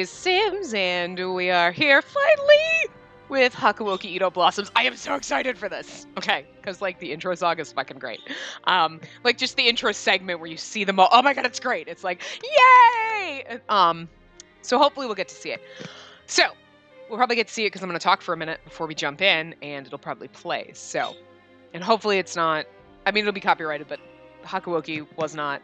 everybody, Sims, and we are here finally with Hakuoki Ito Blossoms. I am so excited for this. Okay, because like the intro song is fucking great. Like just the intro segment where you see them all. Oh my god, it's great. It's like, yay! So hopefully we'll get to see it. So we'll probably get to see it because I'm going to talk for a minute before we jump in, and it'll probably play. So, and hopefully it's not. I mean, it'll be copyrighted, but Hakuoki was not.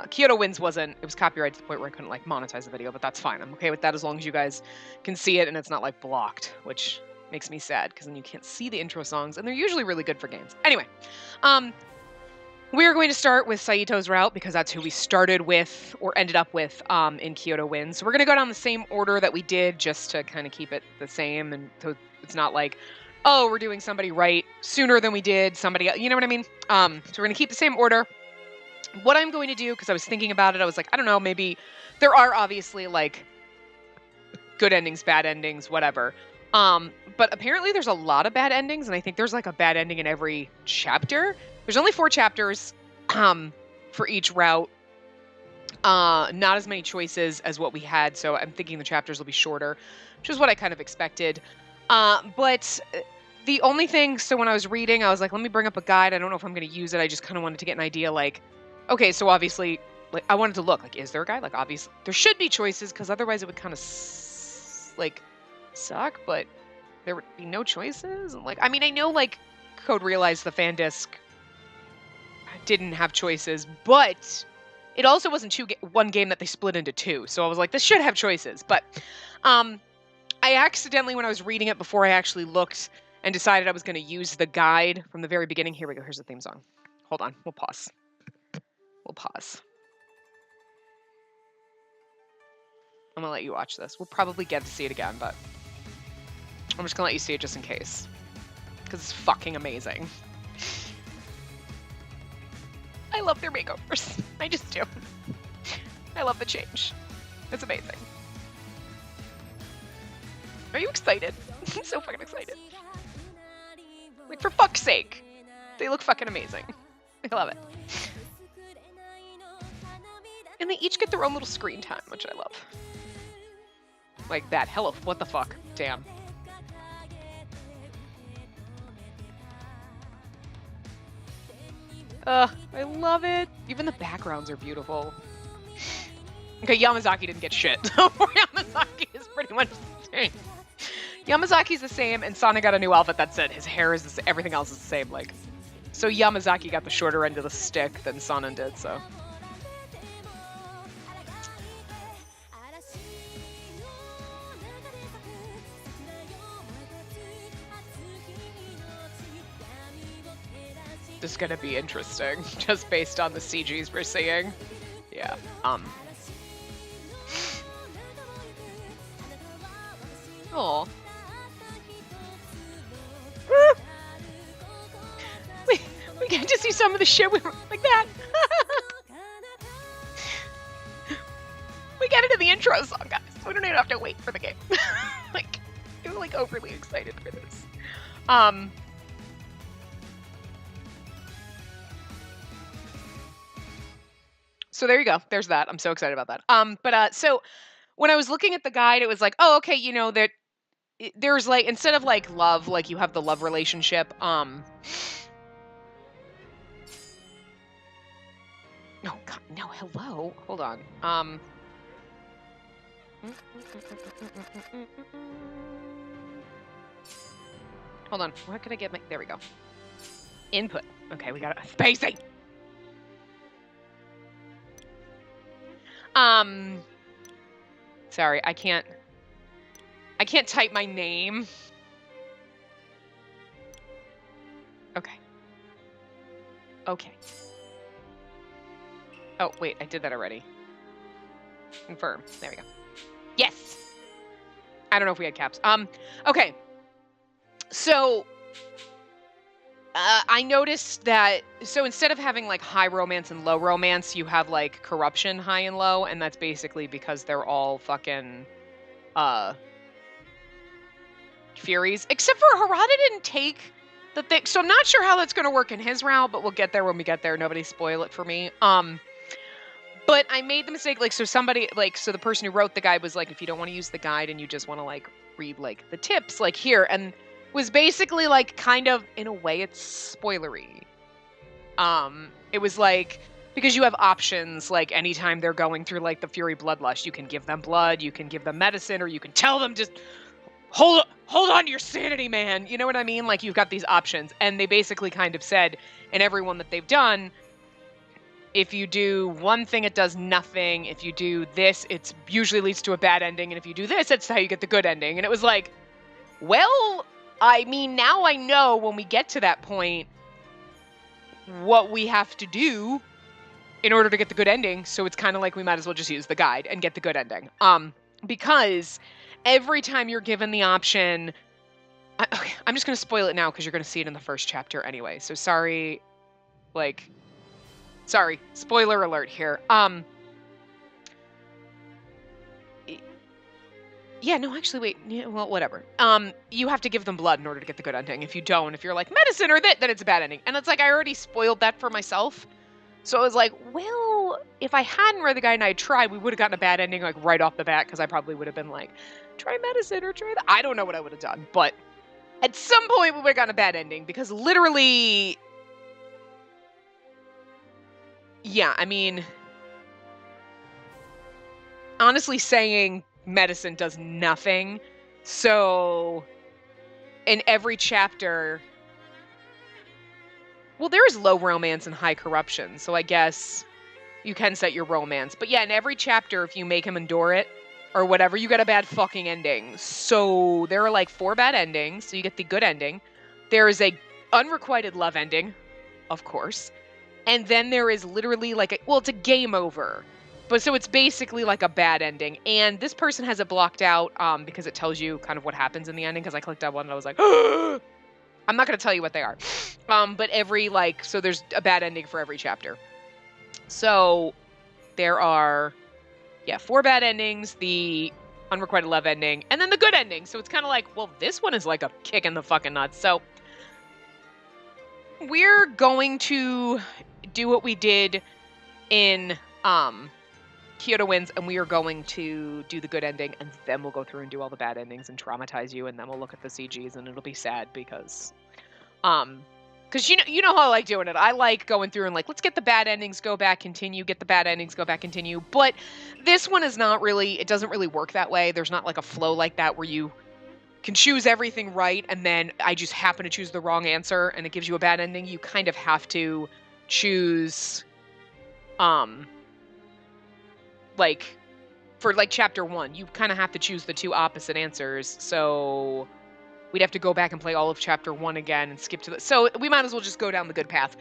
Kyoto Winds wasn't. It was copyrighted to the point where I couldn't like monetize the video, but that's fine. I'm okay with that as long as you guys can see it and it's not like blocked, which makes me sad because then you can't see the intro songs, and they're usually really good for games. Anyway, we are going to start with Saito's route because that's who we started with or ended up with in Kyoto Winds. So we're going to go down the same order that we did just to kind of keep it the same, and so it's not like, oh, we're doing somebody right sooner than we did somebody else. You know what I mean? So we're going to keep the same order. What I'm going to do, because I was thinking about it, I was like, I don't know, maybe there are obviously like good endings, bad endings, whatever. But apparently there's a lot of bad endings, and I think there's like a bad ending in every chapter. There's only 4 chapters for each route. Not as many choices as what we had, so I'm thinking the chapters will be shorter, which is what I kind of expected. But the only thing, so when I was reading, I was like, let me bring up a guide. I don't know if I'm going to use it. I just kind of wanted to get an idea, like, okay, so obviously, like, I wanted to look, like, is there a guide? Like, obviously, there should be choices, because otherwise it would kind of, like, suck, but there would be no choices? And, like, I mean, I know, like, Code Realized the fan disc didn't have choices, but it also wasn't one game that they split into 2, so I was like, this should have choices, but, I accidentally, when I was reading it before I actually looked and decided I was going to use the guide from the very beginning. Here we go, here's the theme song. Hold on, we'll pause. We'll pause. I'm gonna let you watch this. We'll probably get to see it again, but I'm just gonna let you see it just in case. Because it's fucking amazing. I love their makeovers. I just do. I love the change. It's amazing. Are you excited? I'm so fucking excited. Like, for fuck's sake. They look fucking amazing. I love it. And they each get their own little screen time, which I love. Like that. Hello, what the fuck? Damn. I love it. Even the backgrounds are beautiful. Okay, Yamazaki didn't get shit. Yamazaki is pretty much the same. Yamazaki's the same, and Sana got a new outfit. That's it. His hair is the same. Everything else is the same. Like, so Yamazaki got the shorter end of the stick than Sana did, so. This is gonna be interesting, just based on the CGs we're seeing. Yeah. Oh. We get to see some of the shit we were like that. We get into the intro song, guys. We don't even have to wait for the game. Like, I'm like overly excited for this. So there you go. There's that. I'm so excited about that. So when I was looking at the guide, it was like, oh, okay, you know, that there's like, instead of like love, like you have the love relationship. No, God, no, hello. Hold on. Hold on. Where can I get my, there we go. Input. Okay, we got it. Spacey. Sorry, I can't type my name. Okay. Okay. Oh, wait, I did that already. Confirm. There we go. Yes! I don't know if we had caps. Okay. So, I noticed that, so instead of having like high romance and low romance, you have like corruption high and low, and that's basically because they're all fucking, Furies. Except for Harada didn't take the thing, so I'm not sure how that's gonna work in his route, but we'll get there when we get there. Nobody spoil it for me. But I made the mistake, like, so somebody, like, so the person who wrote the guide was like, if you don't want to use the guide and you just want to, like, read, like, the tips, like, here, and was basically, like, kind of, in a way, it's spoilery. It was like, because you have options, like, anytime they're going through, like, the Fury Bloodlust, you can give them blood, you can give them medicine, or you can tell them just, hold on to your sanity, man. You know what I mean? Like, you've got these options, and they basically kind of said, in every one that they've done, if you do one thing, it does nothing. If you do this, it usually leads to a bad ending. And if you do this, that's how you get the good ending. And it was like, well, I mean, now I know when we get to that point what we have to do in order to get the good ending. So it's kind of like we might as well just use the guide and get the good ending. Because every time you're given the option, okay, I'm just going to spoil it now because you're going to see it in the first chapter anyway. So sorry, sorry, spoiler alert here. Yeah, no, actually, wait. Yeah, well, whatever. You have to give them blood in order to get the good ending. If you don't, if you're like medicine or that, then it's a bad ending. And it's like I already spoiled that for myself. So I was like, well, if I hadn't read the guide and I tried, we would have gotten a bad ending like right off the bat because I probably would have been like, try medicine or try that. I don't know what I would have done, but at some point we would have gotten a bad ending because literally, yeah, I mean, honestly saying medicine does nothing. So in every chapter, well, there is low romance and high corruption. So I guess you can set your romance. But yeah, in every chapter, if you make him endure it or whatever, you get a bad fucking ending. So there are like 4 bad endings. So you get the good ending. There is a unrequited love ending, of course. And then there is literally like it's a game over. But so it's basically like a bad ending. And this person has it blocked out because it tells you kind of what happens in the ending. Because I clicked on one and I was like, I'm not going to tell you what they are. But so there's a bad ending for every chapter. So there are, 4 bad endings, the unrequited love ending, and then the good ending. So it's kind of like, well, this one is like a kick in the fucking nuts. So we're going to do what we did in Kyoto Wins, and we are going to do the good ending, and then we'll go through and do all the bad endings and traumatize you, and then we'll look at the CGs, and it'll be sad because you know how I like doing it. I like going through and like, let's get the bad endings, go back, continue, get the bad endings, go back, continue. But this one is not really, it doesn't really work that way. There's not like a flow like that where you can choose everything right, and then I just happen to choose the wrong answer, and it gives you a bad ending. You kind of have to choose, like, for like chapter 1, you kind of have to choose the 2 opposite answers. So we'd have to go back and play all of chapter 1 again and skip to the, so we might as well just go down the good path.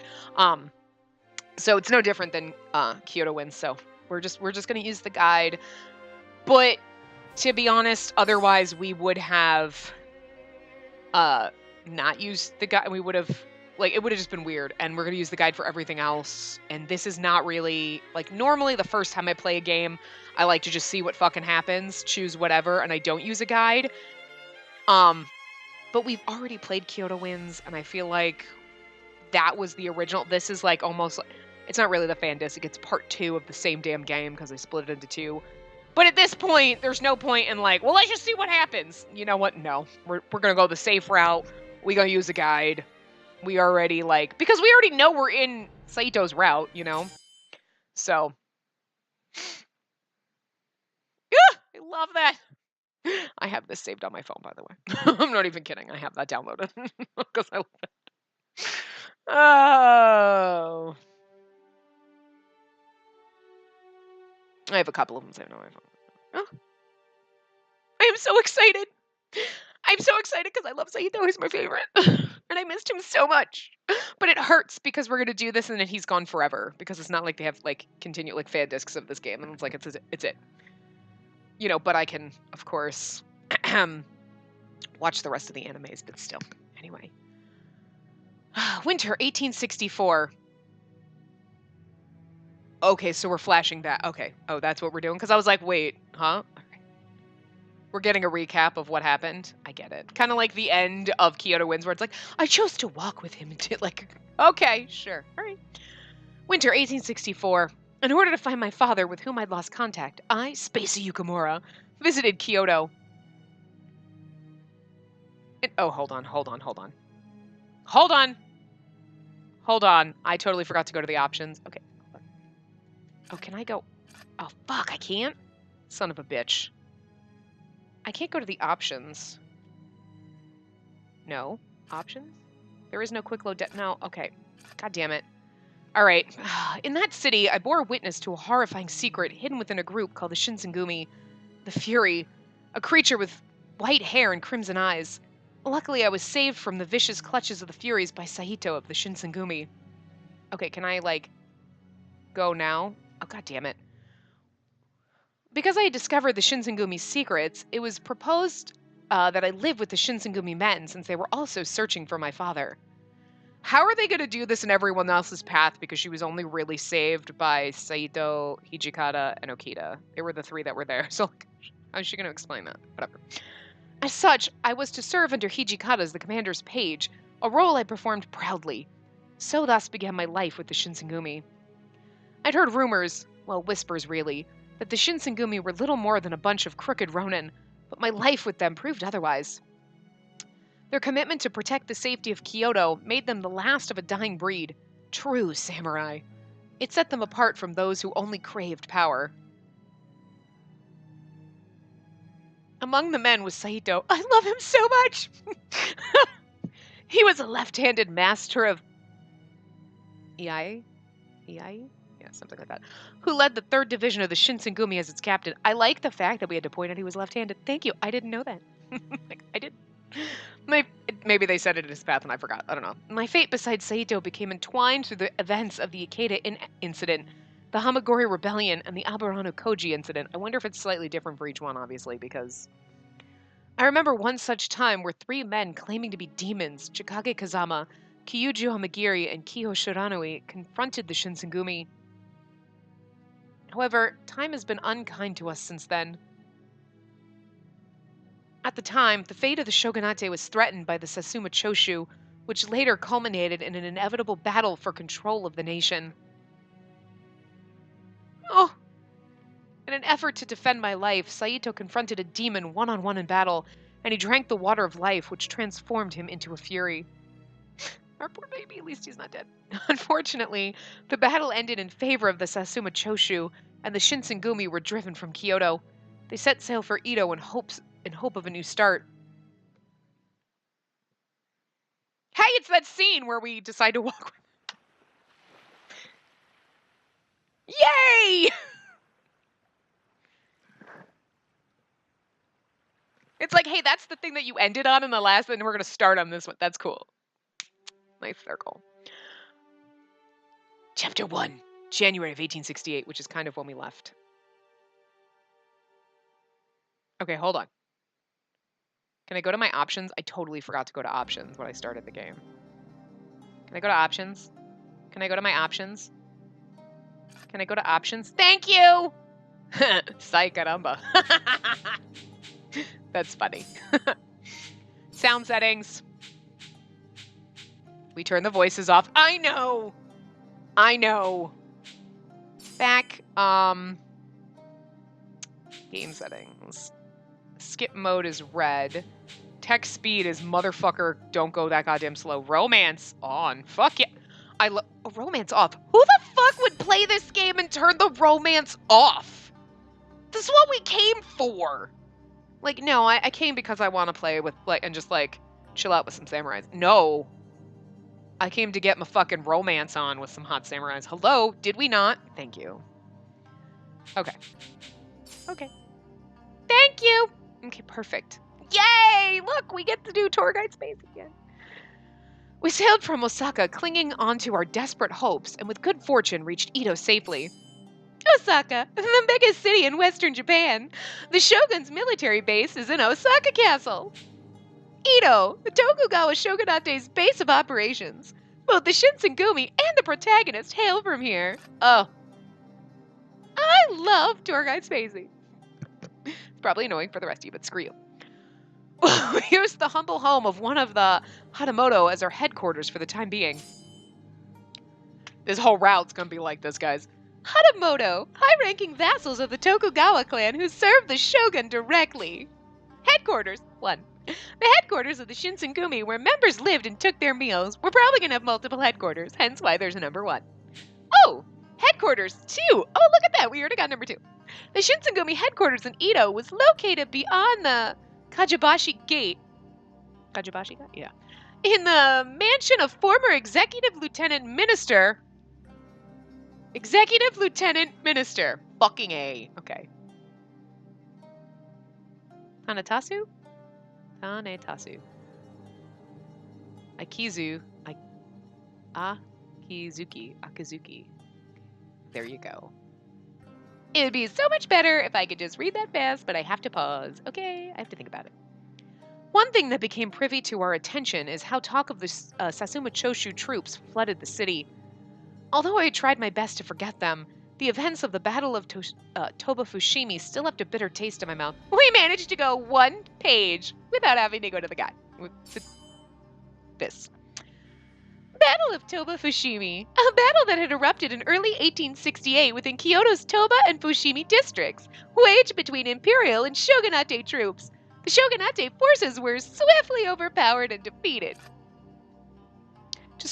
So it's no different than Kyoto Wins. So we're just going to use the guide. But to be honest, otherwise we would have not used the guide. We would have, like, it would have just been weird, and we're going to use the guide for everything else. And this is not really, like, normally the first time I play a game, I like to just see what fucking happens, choose whatever, and I don't use a guide. But we've already played Kyoto Wins, and I feel like that was the original. This is like almost, it's not really the fan disc, it's part 2 of the same damn game because they split it into 2. But at this point, there's no point in like, well, let's just see what happens. You know what? No, we're going to go the safe route. We're going to use a guide. We already because we already know we're in Saito's route, you know? So. Yeah, I love that. I have this saved on my phone, by the way. I'm not even kidding. I have that downloaded because I love it. Oh. I have a couple of them saved on my phone. Oh. I am so excited. I'm so excited because I love Saito. He's my favorite. And I missed him so much. But it hurts because we're going to do this and then he's gone forever. Because it's not like they have, like, continue, like, fan discs of this game. And it's like, it's it. You know, but I can, of course, watch the rest of the animes, but still. Anyway. Winter 1864. Okay, so we're flashing back. Okay. Oh, that's what we're doing? Because I was like, wait, huh? Okay. We're getting a recap of what happened. I get it. Kind of like the end of Kyoto Wins, where it's like, I chose to walk with him. Like, okay, sure. All right. Winter 1864. In order to find my father, with whom I'd lost contact, I, Spacey Yukimura, visited Kyoto. Oh, hold on. Hold on. I totally forgot to go to the options. Okay. Oh, can I go? Oh, fuck, I can't? Son of a bitch. I can't go to the options. No. Options? There is no quick load. No, okay. God damn it. All right. In that city, I bore witness to a horrifying secret hidden within a group called the Shinsengumi, the Fury, a creature with white hair and crimson eyes. Luckily, I was saved from the vicious clutches of the Furies by Saito of the Shinsengumi. Okay, can I, like, go now? Oh, god damn it. Because I had discovered the Shinsengumi's secrets, it was proposed that I live with the Shinsengumi men since they were also searching for my father. How are they going to do this in everyone else's path because she was only really saved by Saito, Hijikata, and Okita? They were the three that were there, so how is she going to explain that? Whatever. As such, I was to serve under Hijikata as the commander's page, a role I performed proudly. So thus began my life with the Shinsengumi. I'd heard rumors, well, whispers really, that the Shinsengumi were little more than a bunch of crooked ronin, but my life with them proved otherwise. Their commitment to protect the safety of Kyoto made them the last of a dying breed, true samurai. It set them apart from those who only craved power. Among the men was Saito. I love him so much! He was a left-handed master of Iai? Yeah, something like that. Who led the 3rd Division of the Shinsengumi as its captain. I like the fact that we had to point out he was left-handed. Thank you. I didn't know that. I did. Maybe they said it in his path and I forgot. I don't know. My fate beside Saito became entwined through the events of the Ikeda incident, the Hamagori Rebellion, and the Aburano Koji incident. I wonder if it's slightly different for each one, obviously, because I remember one such time where 3 men claiming to be demons, Chikage Kazama, Kyuju Hamagiri, and Kiho Shiranui, confronted the Shinsengumi. However, time has been unkind to us since then. At the time, the fate of the shogunate was threatened by the Satsuma Choshu, which later culminated in an inevitable battle for control of the nation. Oh! In an effort to defend my life, Saito confronted a demon one-on-one in battle, and he drank the water of life, which transformed him into a fury. Our poor baby, at least he's not dead. Unfortunately, the battle ended in favor of the Satsuma Choshu, and the Shinsengumi were driven from Kyoto. They set sail for Edo in hope of a new start. Hey, it's that scene where we decide to walk with... Yay! It's like, hey, that's the thing that you ended on in the last, and we're going to start on this one. That's cool. Nice circle. Chapter 1, January of 1868, which is kind of when we left. Okay, hold on. Can I go to my options? I totally forgot to go to options when I started the game. Can I go to options? Can I go to my options? Can I go to options? Thank you! Sai caramba. That's funny. Sound settings. We turn the voices off. I know! Back, game settings. Skip mode is red. Text speed is motherfucker, don't go that goddamn slow. Romance on. Fuck yeah. Romance off. Who the fuck would play this game and turn the romance off? This is what we came for. Like, no, I came because I want to play with, like, and just, like, chill out with some samurais. No. I came to get my fucking romance on with some hot samurais. Hello? Did we not? Thank you. Okay. Thank you! Okay, perfect. Yay! Look, we get to do tour guide space again. We sailed from Osaka, clinging onto our desperate hopes, and with good fortune reached Edo safely. Osaka, the biggest city in western Japan. The shogun's military base is in Osaka Castle. Edo, the Tokugawa shogunate's base of operations. Both the Shinsengumi and the protagonist hail from here. Oh. I love tour guide Spacey. It's probably annoying for the rest of you, but screw you. Here's the humble home of one of the Hatamoto as our headquarters for the time being. This whole route's gonna be like this, guys. Hatamoto, high-ranking vassals of the Tokugawa clan who served the shogun directly. Headquarters, 1. The headquarters of the Shinsengumi, where members lived and took their meals. We're probably going to have multiple headquarters, hence why there's a number 1. Oh, headquarters 2. Oh, look at that. We already got number 2. The Shinsengumi headquarters in Edo was located beyond the Kajibashi Gate. Kajibashi Gate? Yeah. In the mansion of former Executive Lieutenant Minister. Executive Lieutenant Minister. Fucking A. Okay. Tanetasu? Tanetasu. Akizuki. There you go. It would be so much better if I could just read that fast, but I have to pause. Okay, I have to think about it. One thing that became privy to our attention is how talk of the Satsuma Choshu troops flooded the city. Although I had tried my best to forget them, the events of the Battle of Toba Fushimi still left a bitter taste in my mouth. We managed to go 1 page without having to go to the guy. This. Battle of Toba Fushimi, a battle that had erupted in early 1868 within Kyoto's Toba and Fushimi districts, waged between imperial and shogunate troops. The shogunate forces were swiftly overpowered and defeated. To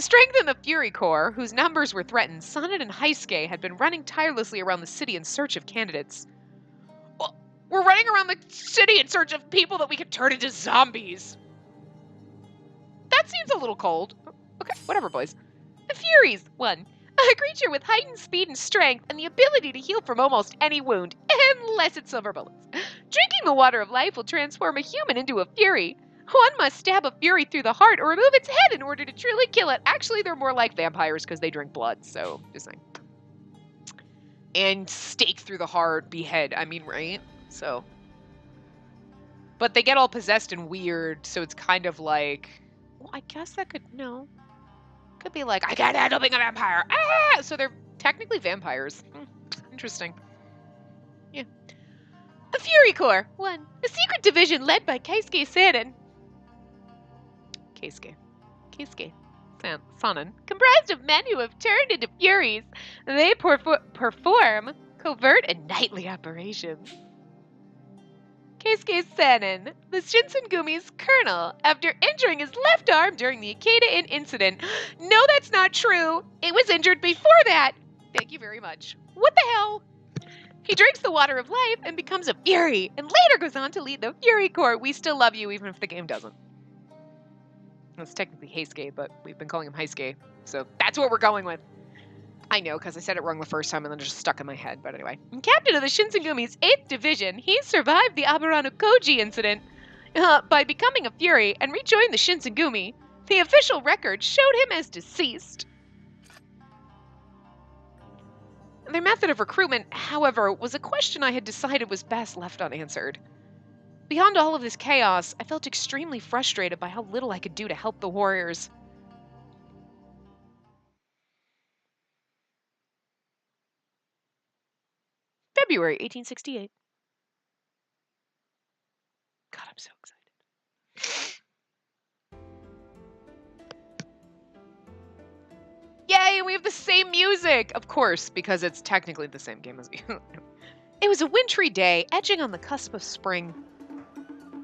strengthen the Fury Corps, whose numbers were threatened, Sonnet and Heisuke had been running tirelessly around the city in search of candidates. Well, we're running around the city in search of people that we could turn into zombies. That seems a little cold. Okay, whatever, boys. The Furies, 1. A creature with heightened speed and strength and the ability to heal from almost any wound, unless it's silver bullets. Drinking the water of life will transform a human into a Fury. One must stab a Fury through the heart or remove its head in order to truly kill it. Actually, they're more like vampires because they drink blood, so just saying. And stake through the heart, behead. I mean, right? So. But they get all possessed and weird, so it's kind of like... Well, I guess that could... No. Could be like, I can't handle being a vampire. Ah! So they're technically vampires. Interesting. Yeah. The Fury Corps, 1. A secret division led by Keisuke Sanin. Keisuke Sanin. Comprised of men who have turned into Furies. They perform covert and nightly operations. Keisuke Sanin, the Shinsengumi's colonel, after injuring his left arm during the Ikeda Inn incident. No, that's not true. It was injured before that. Thank you very much. What the hell? He drinks the water of life and becomes a Fury, and later goes on to lead the Fury Corps. We still love you, even if the game doesn't. It's technically Heisuke, but we've been calling him Heisuke, so that's what we're going with. I know, because I said it wrong the first time and then it just stuck in my head, but anyway. Captain of the Shinsengumi's 8th Division, he survived the Aburano Koji incident by becoming a Fury and rejoined the Shinsengumi. The official record showed him as deceased. Their method of recruitment, however, was a question I had decided was best left unanswered. Beyond all of this chaos, I felt extremely frustrated by how little I could do to help the warriors. February 1868. God, I'm so excited. Yay, we have the same music! Of course, because it's technically the same game as you. It was a wintry day, edging on the cusp of spring.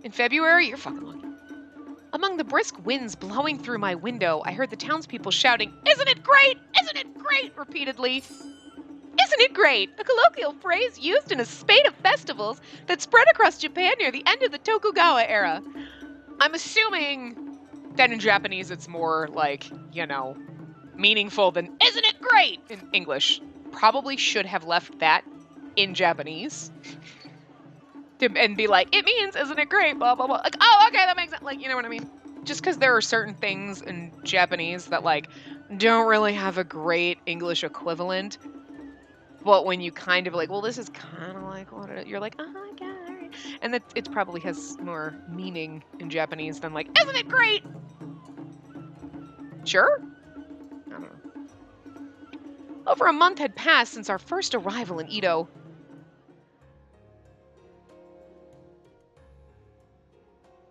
In February, you're fucking lucky. Among the brisk winds blowing through my window, I heard the townspeople shouting, "Isn't it great? Isn't it great?" repeatedly. Isn't it great? A colloquial phrase used in a spate of festivals that spread across Japan near the end of the Tokugawa era. I'm assuming that in Japanese it's more like, you know, meaningful than "isn't it great" in English. Probably should have left that in Japanese. And be like, it means, isn't it great, blah, blah, blah. Like, oh, okay, that makes sense. Like, you know what I mean? Just because there are certain things in Japanese that, like, don't really have a great English equivalent. But when you kind of like, well, this is kind of like what it is, you're like, oh my god, all right. And that it probably has more meaning in Japanese than like, isn't it great? Sure? I don't know. Over a month had passed since our first arrival in Edo.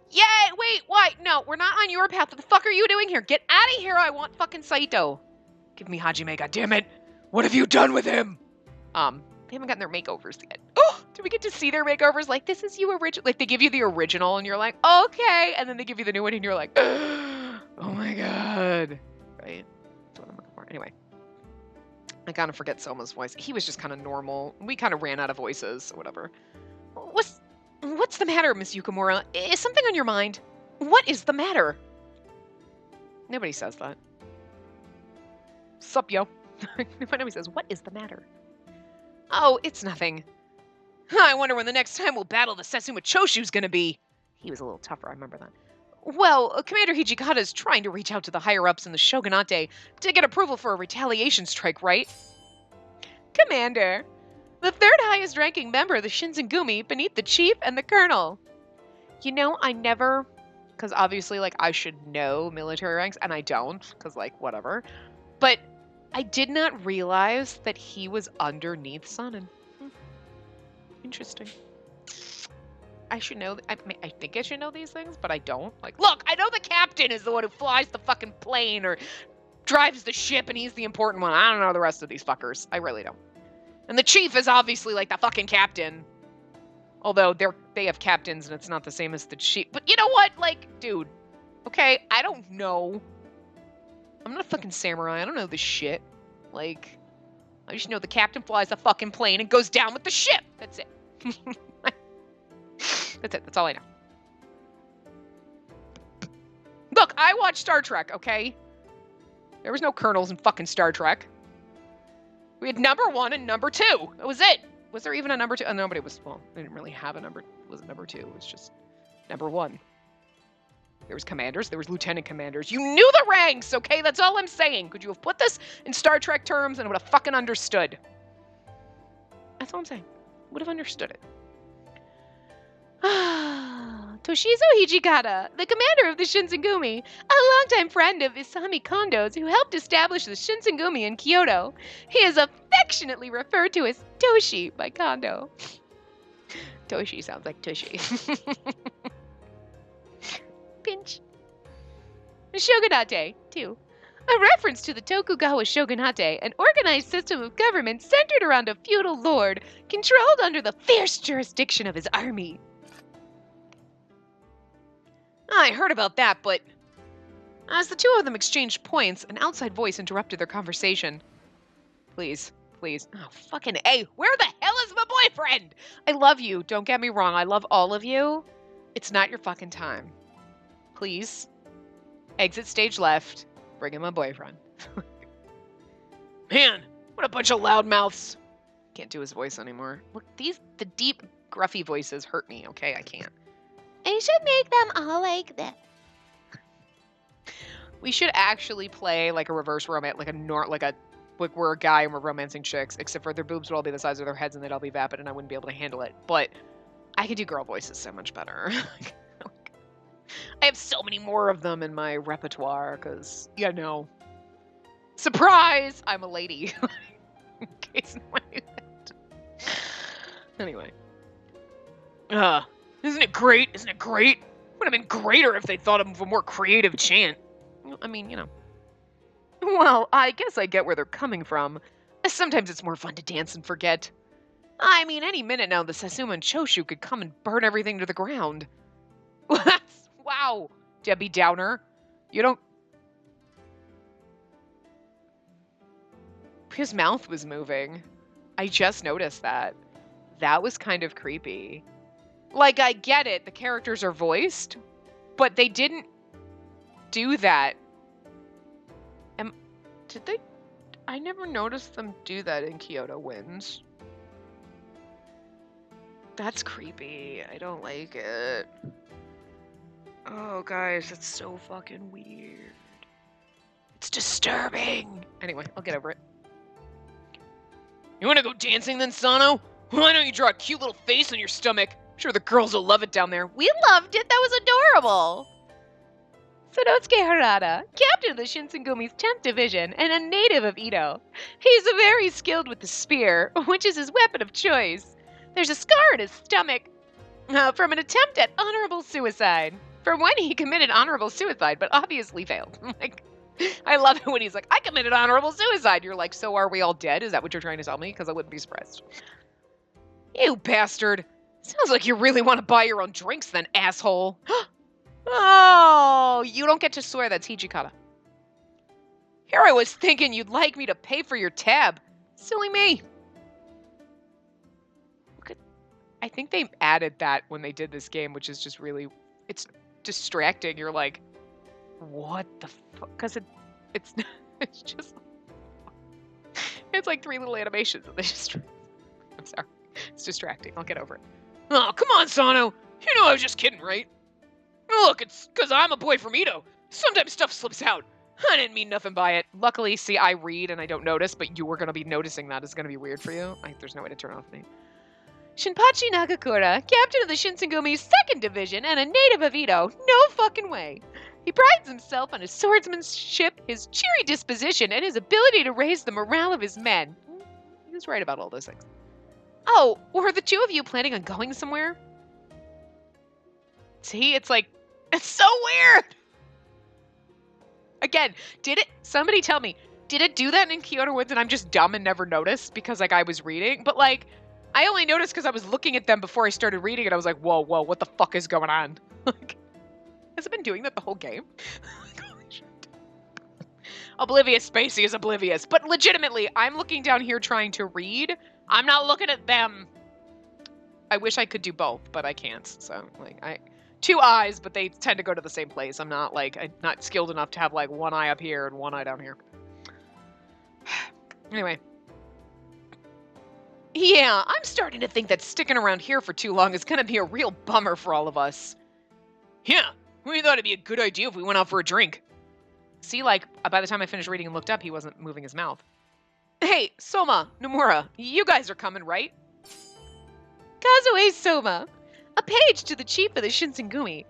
Yay! Wait, what? No, we're not on your path. What the fuck are you doing here? Get out of here! I want fucking Saito. Give me Hajime, goddammit! What have you done with him? They haven't gotten their makeovers yet. Oh, do we get to see their makeovers? Like, this is you original. Like, they give you the original, and you're like, okay. And then they give you the new one, and you're like, oh my god. Right? That's what I'm looking for. Anyway. I kind of forget Soma's voice. He was just kind of normal. We kind of ran out of voices, or whatever. What's the matter, Miss Yukimura? Is something on your mind? What is the matter? Nobody says that. Sup, yo? Nobody says, what is the matter? Oh, it's nothing. I wonder when the next time we'll battle the Setsuma Choshu's gonna be. He was a little tougher, I remember that. Well, Commander Hijikata is trying to reach out to the higher-ups in the Shogunate to get approval for a retaliation strike, right? Commander, the third highest-ranking member of the Shinsengumi beneath the chief and the colonel. You know, I never... Because obviously, like, I should know military ranks, and I don't, because, like, whatever. But I did not realize that he was underneath Sanin. Interesting. I should know. I think I should know these things, but I don't. Like, look, I know the captain is the one who flies the fucking plane or drives the ship, and he's the important one. I don't know the rest of these fuckers. I really don't. And the chief is obviously like the fucking captain. Although they have captains, and it's not the same as the chief. But you know what? Like, dude. Okay, I don't know. I'm not a fucking samurai. I don't know this shit. Like, I just know the captain flies the fucking plane and goes down with the ship. That's it. That's it. That's all I know. Look, I watch Star Trek, okay? There was no colonels in fucking Star Trek. We had number 1 and number 2. That was it. Was there even a number 2? Oh, nobody was, well, they didn't really have a number. Was it number 2? It was just number 1. There was commanders. There was lieutenant commanders. You knew the ranks, okay? That's all I'm saying. Could you have put this in Star Trek terms and I would have fucking understood? That's all I'm saying. Would have understood it. Toshizo Hijikata, the commander of the Shinsengumi, a longtime friend of Isami Kondo's who helped establish the Shinsengumi in Kyoto. He is affectionately referred to as Toshi by Kondo. Toshi sounds like Tushy. Pinch. Shogunate, too. A reference to the Tokugawa shogunate, an organized system of government centered around a feudal lord, controlled under the fierce jurisdiction of his army. I heard about that, but... As the two of them exchanged points, an outside voice interrupted their conversation. Please. Oh, fucking A, where the hell is my boyfriend? I love you, don't get me wrong, I love all of you. It's not your fucking time. Please. Exit stage left. Bring in my boyfriend. Man, what a bunch of loudmouths. Can't do his voice anymore. Look, the deep, gruffy voices hurt me, okay? I can't. I should make them all like that. We should actually play like a reverse romance, like we're a guy and we're romancing chicks, except for their boobs would all be the size of their heads and they'd all be vapid and I wouldn't be able to handle it. But I can do girl voices so much better. I have so many more of them in my repertoire because, you know, surprise, I'm a lady. In case no one knew that. Anyway. Isn't it great? Isn't it great? Would have been greater if they thought of a more creative chant. I mean, you know. Well, I guess I get where they're coming from. Sometimes it's more fun to dance and forget. I mean, any minute now, the Satsuma and Choshu could come and burn everything to the ground. Wow, Debbie Downer. You don't... His mouth was moving. I just noticed that. That was kind of creepy. Like, I get it. The characters are voiced, but they didn't do that. Did they? I never noticed them do that in Kyoto Winds. That's creepy. I don't like it. Oh, guys, that's so fucking weird. It's disturbing. Anyway, I'll get over it. You want to go dancing then, Sano? Why don't you draw a cute little face on your stomach? I'm sure the girls will love it down there. We loved it. That was adorable. Sonosuke Harada, captain of the Shinsengumi's 10th Division and a native of Ito. He's very skilled with the spear, which is his weapon of choice. There's a scar on his stomach from an attempt at honorable suicide. From when he committed honorable suicide, but obviously failed. Like, I love it when he's like, I committed honorable suicide. You're like, so are we all dead? Is that what you're trying to tell me? Because I wouldn't be surprised. You bastard. Sounds like you really want to buy your own drinks then, asshole. Oh, you don't get to swear. That's Hijikata. Here I was thinking you'd like me to pay for your tab. Silly me. I think they added that when they did this game, which is just really, it's distracting. You're like, what the fuck? Because it's just, it's like 3 little animations. And they just, I'm sorry. It's distracting. I'll get over it. Oh, come on, Sano. You know I was just kidding, right? Look, it's because I'm a boy from Ito. Sometimes stuff slips out. I didn't mean nothing by it. Luckily, see, I read and I don't notice, but you were going to be noticing that. It's going to be weird for you. There's no way to turn off the name. Shinpachi Nagakura, captain of the Shinsengumi's 2nd Division and a native of Ito. No fucking way. He prides himself on his swordsmanship, his cheery disposition, and his ability to raise the morale of his men. He was right about all those things. Oh, were the 2 of you planning on going somewhere? See, it's like, it's so weird. Again, somebody tell me, did it do that in Kyoto Woods and I'm just dumb and never noticed because like I was reading? But like, I only noticed because I was looking at them before I started reading it. I was like, whoa, what the fuck is going on? Like, has it been doing that the whole game? Oblivious Spacey is oblivious. But legitimately, I'm looking down here trying to read. I'm not looking at them. I wish I could do both, but I can't. So, like, 2 eyes, but they tend to go to the same place. I'm not skilled enough to have, like, 1 eye up here and 1 eye down here. Anyway. Yeah, I'm starting to think that sticking around here for too long is gonna be a real bummer for all of us. Yeah, we thought it'd be a good idea if we went out for a drink. See, like, by the time I finished reading and looked up, he wasn't moving his mouth. Hey, Soma, Nomura, you guys are coming, right? Kazue Soma, a page to the chief of the Shinsengumi.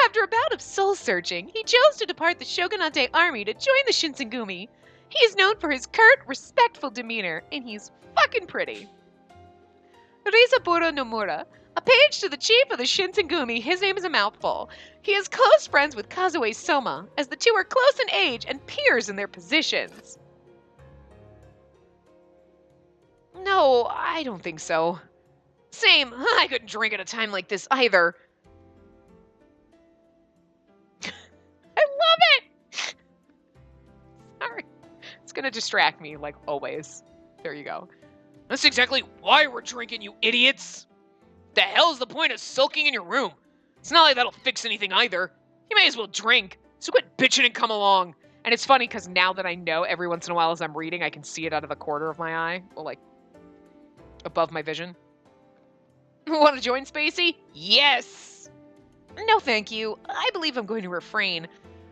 After a bout of soul-searching, he chose to depart the Shogunate army to join the Shinsengumi. He is known for his curt, respectful demeanor, and he's fucking pretty. Risaburo Nomura, a page to the chief of the Shinsengumi. His name is a mouthful. He is close friends with Kazue Soma, as the 2 are close in age and peers in their positions. No, I don't think so. Same, I couldn't drink at a time like this either. I love it! Sorry. It's gonna distract me, like always. There you go. That's exactly why we're drinking, you idiots! The hell's the point of sulking in your room? It's not like that'll fix anything either. You may as well drink, so quit bitching and come along. And it's funny, because now that I know, every once in a while as I'm reading, I can see it out of the corner of my eye, or like, above my vision. Want to join, Spacey? Yes! No, thank you. I believe I'm going to refrain.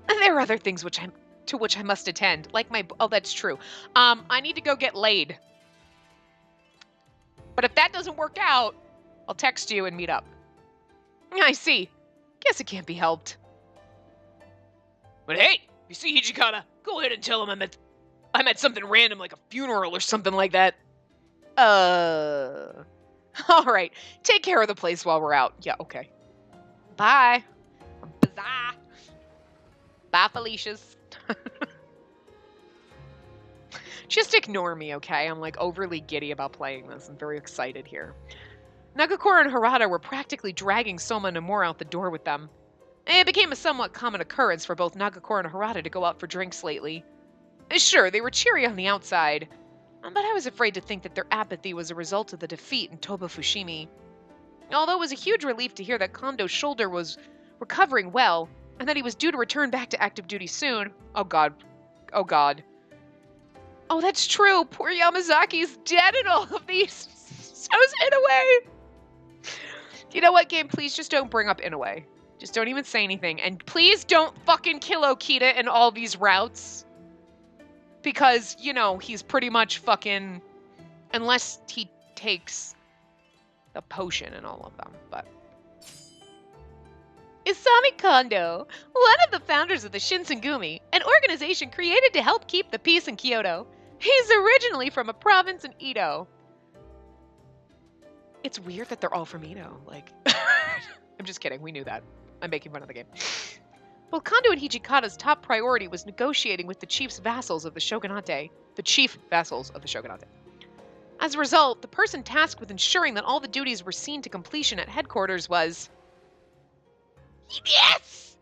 There are other things to which I must attend, like my... Oh, that's true. I need to go get laid. But if that doesn't work out, I'll text you and meet up. I see. Guess it can't be helped. But hey, you see Hijikata, go ahead and tell him I'm at something random like a funeral or something like that. All right. Take care of the place while we're out. Yeah, okay. Bye. Bye. Bye, Felicia's. Just ignore me, okay? I'm like overly giddy about playing this. I'm very excited here. Nagakura and Harada were practically dragging Soma and Nomura out the door with them. It became a somewhat common occurrence for both Nagakura and Harada to go out for drinks lately. Sure, they were cheery on the outside, but I was afraid to think that their apathy was a result of the defeat in Toba Fushimi. Although it was a huge relief to hear that Kondo's shoulder was recovering well, and that he was due to return back to active duty soon. Oh god. Oh god. Oh, that's true. Poor Yamazaki's dead in all of these. So's Inoue. You know what, game? Please just don't bring up Inoue. Just don't even say anything. And please don't fucking kill Okita in all these routes. Because, you know, he's pretty much fucking... Unless he takes the potion in all of them, but... Isami Kondo, one of the founders of the Shinsengumi, an organization created to help keep the peace in Kyoto. He's originally from a province in Ito. It's weird that they're all from Ito. Like, I'm just kidding. We knew that. I'm making fun of the game. Well, Kondo and Hijikata's top priority was negotiating with the chief vassals of the shogunate. As a result, the person tasked with ensuring that all the duties were seen to completion at headquarters was... Yes!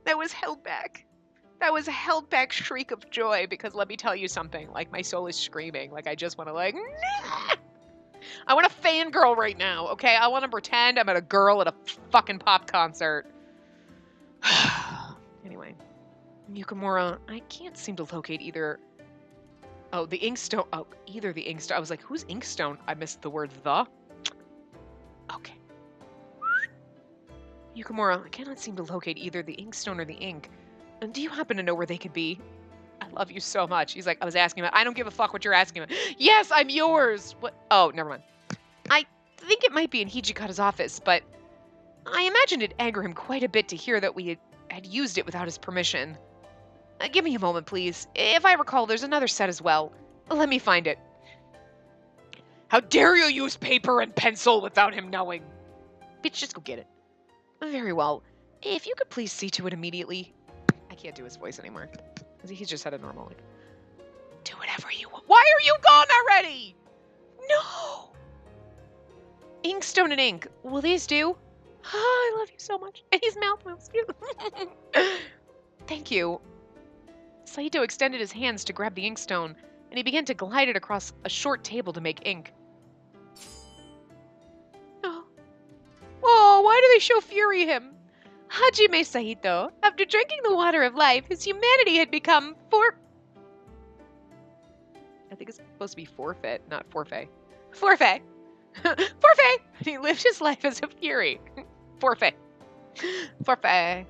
That was held back. That was a held back shriek of joy, because let me tell you something, like, my soul is screaming. Like, I just want to, like, nah! I want to fangirl right now, okay? I want to pretend I'm at a girl at a fucking pop concert. Anyway, Yukimura, I can't seem to locate either... Oh, the Inkstone. Oh, either the Inkstone. I was like, who's Inkstone? I missed the word the. Okay. Yukimura, I cannot seem to locate either the Inkstone or the ink. And do you happen to know where they could be? I love you so much. He's like, I was asking about. I don't give a fuck what you're asking about. Yes, I'm yours. What? Oh, never mind. I think it might be in Hijikata's office, but I imagine it'd anger him quite a bit to hear that we had used it without his permission. Give me a moment, please. If I recall, there's another set as well. Let me find it. How dare you use paper and pencil without him knowing? Bitch, just go get it. Very well. If you could please see to it immediately. I can't do his voice anymore. He's just had a normal, like, do whatever you want. Why are you gone already? No! Inkstone and ink. Will these do? Oh, I love you so much. And his mouth moves too. Thank you. Saito extended his hands to grab the inkstone, and he began to glide it across a short table to make ink. Oh, why do they show Fury him? Hajime Saito, after drinking the water of life, his humanity had become I think it's supposed to be forfeit, not forfeit. Forfeit! Forfeit! He lived his life as a Fury. Forfeit. Forfeit.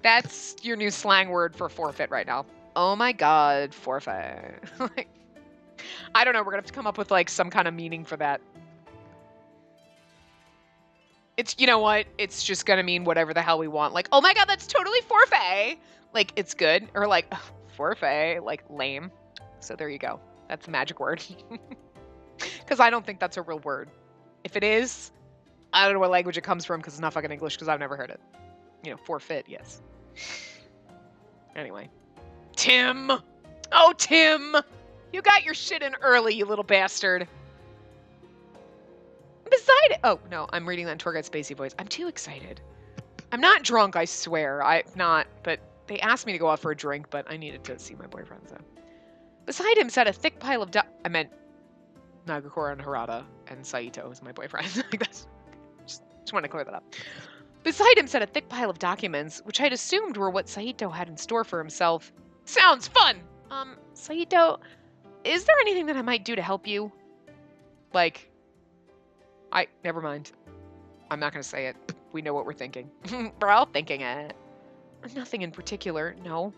That's your new slang word for forfeit right now. Oh my god, forfeit. Like, I don't know, we're gonna have to come up with, like, some kind of meaning for that. It's, you know what? It's just gonna mean whatever the hell we want. Like, oh my god, that's totally forfeit! Like, it's good. Or like, forfeit, like, lame. So there you go. That's a magic word. Because I don't think that's a real word. If it is, I don't know what language it comes from, because it's not fucking English, because I've never heard it. You know, forfeit, yes. Anyway. Tim! Oh, Tim! You got your shit in early, you little bastard. Beside it. Oh, no, I'm reading that in tour guide Spacey voice. I'm too excited. I'm not drunk, I swear. I'm not, but they asked me to go out for a drink, but I needed to see my boyfriend, so. Beside him sat a thick pile of I meant Nagakura and Harada, and Saito is my boyfriend. Like, that's, just want to clear that up. Beside him sat a thick pile of documents, which I'd assumed were what Saito had in store for himself. Sounds fun! Saito, is there anything that I might do to help you? Like, never mind. I'm not gonna say it. We know what we're thinking. We're all thinking it. Nothing in particular, no.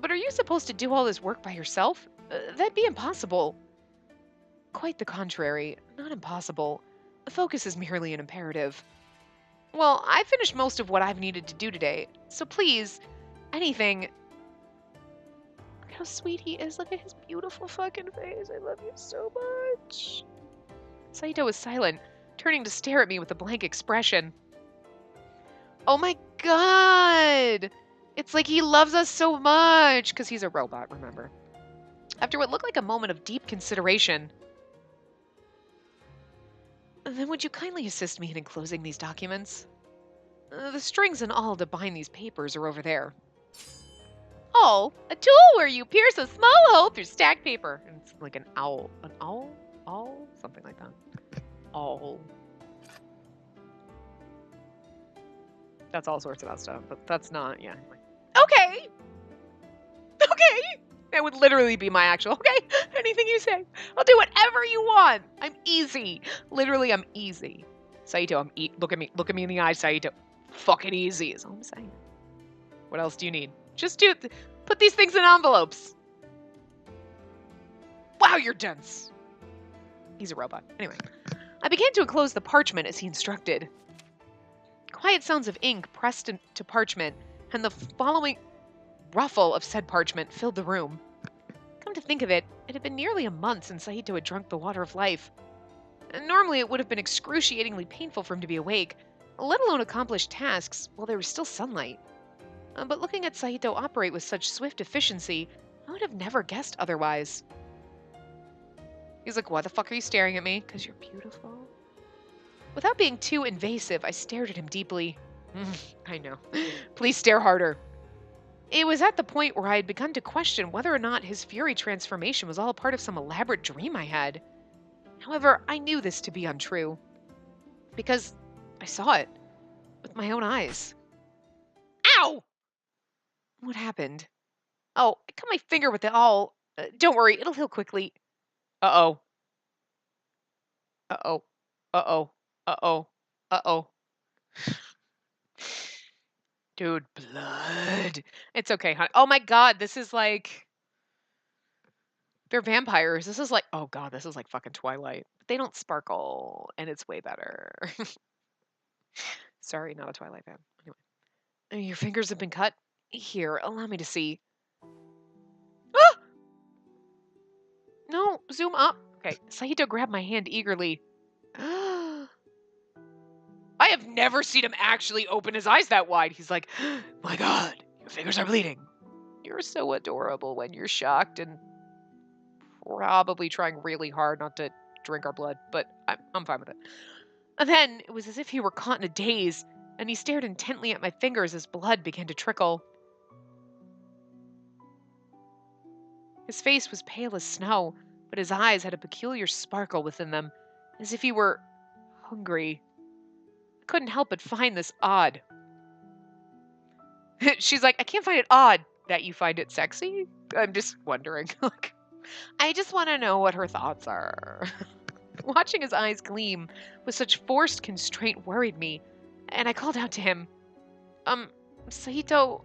But are you supposed to do all this work by yourself? That'd be impossible. Quite the contrary. Not impossible. The focus is merely an imperative. Well, I finished most of what I've needed to do today, so please, anything... Look how sweet he is. Look at his beautiful fucking face. I love you so much. Saito was silent, turning to stare at me with a blank expression. Oh my god! It's like he loves us so much! Because he's a robot, remember. After what looked like a moment of deep consideration... Then would you kindly assist me in enclosing these documents? The strings and all to bind these papers are over there. Oh, a tool where you pierce a small hole through stacked paper. And it's like an owl. An owl? Owl? Something like that. Owl. That's all sorts of that stuff, but that's not, yeah. Okay! Okay! That would literally be my actual, okay, anything you say. I'll do whatever you want. I'm easy. Literally, I'm easy. Saito, look at me in the eyes, Saito. Fucking easy is all I'm saying. What else do you need? Just put these things in envelopes. Wow, you're dense. He's a robot. Anyway, I began to enclose the parchment as he instructed. Quiet sounds of ink pressed into parchment, and the following ruffle of said parchment filled the room. Come to think of it, it had been nearly a month since Saito had drunk the water of life. And normally it would have been excruciatingly painful for him to be awake, let alone accomplish tasks while there was still sunlight. But looking at Saito operate with such swift efficiency, I would have never guessed otherwise. He's like, why the fuck are you staring at me? Because you're beautiful. Without being too invasive, I stared at him deeply. I know. Please stare harder. It was at the point where I had begun to question whether or not his fury transformation was all part of some elaborate dream I had. However, I knew this to be untrue. Because I saw it with my own eyes. Ow! What happened? Oh, I cut my finger with it all. Don't worry, it'll heal quickly. Uh-oh. Uh-oh. Uh-oh. Uh-oh. Uh-oh. Dude, blood. It's okay, honey. Oh my god, this is like... They're vampires. This is like... Oh god, this is like fucking Twilight. They don't sparkle, and it's way better. Sorry, not a Twilight fan. Anyway. Your fingers have been cut? Here, allow me to see. Ah! No, zoom up. Okay, Saito grabbed my hand eagerly. I have never seen him actually open his eyes that wide. He's like, my god, your fingers are bleeding. You're so adorable when you're shocked and probably trying really hard not to drink our blood, but I'm fine with it. And then it was as if he were caught in a daze, and he stared intently at my fingers as blood began to trickle. His face was pale as snow, but his eyes had a peculiar sparkle within them, as if he were hungry. I couldn't help but find this odd. She's like, I can't find it odd that you find it sexy. I'm just wondering. I just want to know what her thoughts are. Watching his eyes gleam with such forced constraint worried me, and I called out to him, Saito,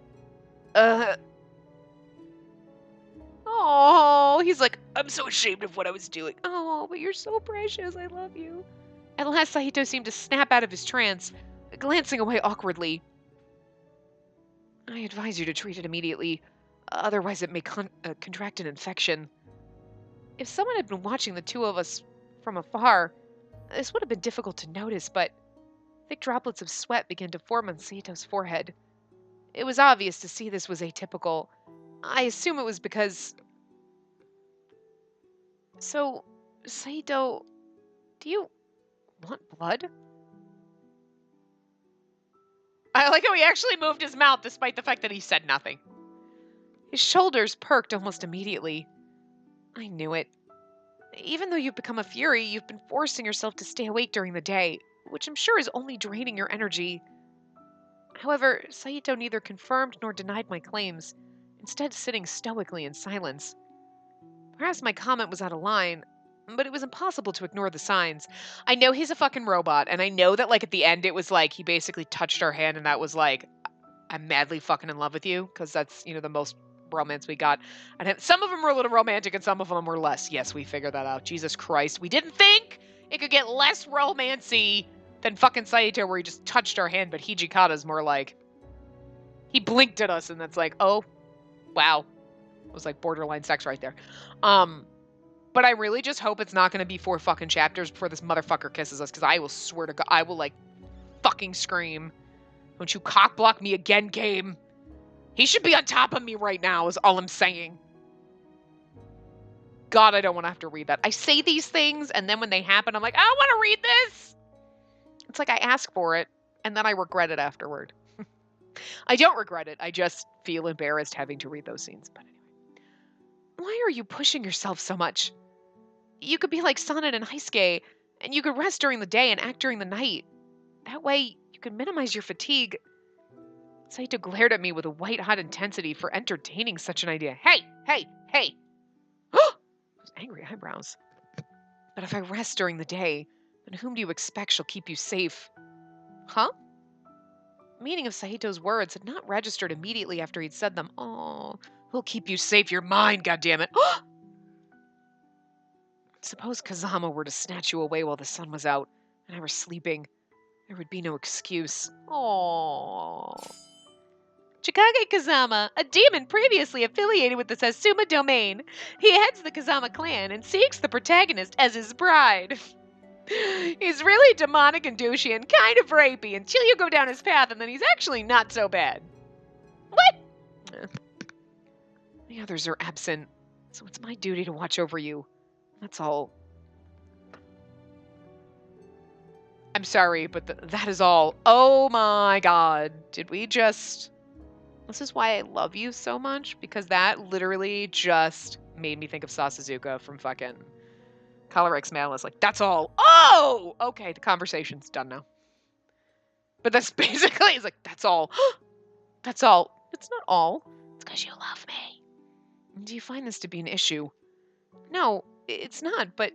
Oh, he's like, I'm so ashamed of what I was doing. Oh, but you're so precious. I love you. At last, Saito seemed to snap out of his trance, glancing away awkwardly. I advise you to treat it immediately, otherwise it may contract an infection. If someone had been watching the two of us from afar, this would have been difficult to notice, but thick droplets of sweat began to form on Saito's forehead. It was obvious to see this was atypical. I assume it was because... So, Saito, do you want blood? I like how he actually moved his mouth despite the fact that he said nothing. His shoulders perked almost immediately. I knew it. Even though you've become a fury, you've been forcing yourself to stay awake during the day, which I'm sure is only draining your energy. However, Saito neither confirmed nor denied my claims, instead sitting stoically in silence. Perhaps my comment was out of line, but it was impossible to ignore the signs. I know he's a fucking robot, and I know that, like, at the end it was like, he basically touched our hand, and that was like, I'm madly fucking in love with you, because that's, you know, the most romance we got. And some of them were a little romantic, and some of them were less. Yes, we figured that out. Jesus Christ. We didn't think it could get less romancy than fucking Saito, where he just touched our hand, but Hijikata's more like, he blinked at us, and that's like, oh, wow. It was like borderline sex right there. But I really just hope it's not going to be 4 fucking chapters before this motherfucker kisses us, because I will swear to God, I will, like, fucking scream. Don't you cockblock me again, game. He should be on top of me right now, is all I'm saying. God, I don't want to have to read that. I say these things, and then when they happen, I'm like, I don't want to read this. It's like I ask for it, and then I regret it afterward. I don't regret it. I just feel embarrassed having to read those scenes. But anyway. Why are you pushing yourself so much? You could be like Sonnet and Heisuke, and you could rest during the day and act during the night. That way, you can minimize your fatigue. Saito glared at me with a white-hot intensity for entertaining such an idea. Hey! Hey! Hey! Those angry eyebrows. But if I rest during the day, then whom do you expect shall keep you safe? Huh? The meaning of Saito's words had not registered immediately after he'd said them. Oh, who'll keep you safe? You're mine, goddammit. Suppose Kazama were to snatch you away while the sun was out, and I were sleeping. There would be no excuse. Oh. Chikage Kazama, a demon previously affiliated with the Satsuma domain. He heads the Kazama clan and seeks the protagonist as his bride. He's really demonic and douchey and kind of rapey until you go down his path, and then he's actually not so bad. What? The others are absent, so it's my duty to watch over you. That's all. I'm sorry, but that is all. Oh my god. Did we just... This is why I love you so much, because that literally just made me think of Sasuzuka from fucking Color X Malice. Like, that's all. Oh! Okay, the conversation's done now. But that's basically, it's like, that's all. That's all. It's not all. It's because you love me. Do you find this to be an issue? No, it's not, but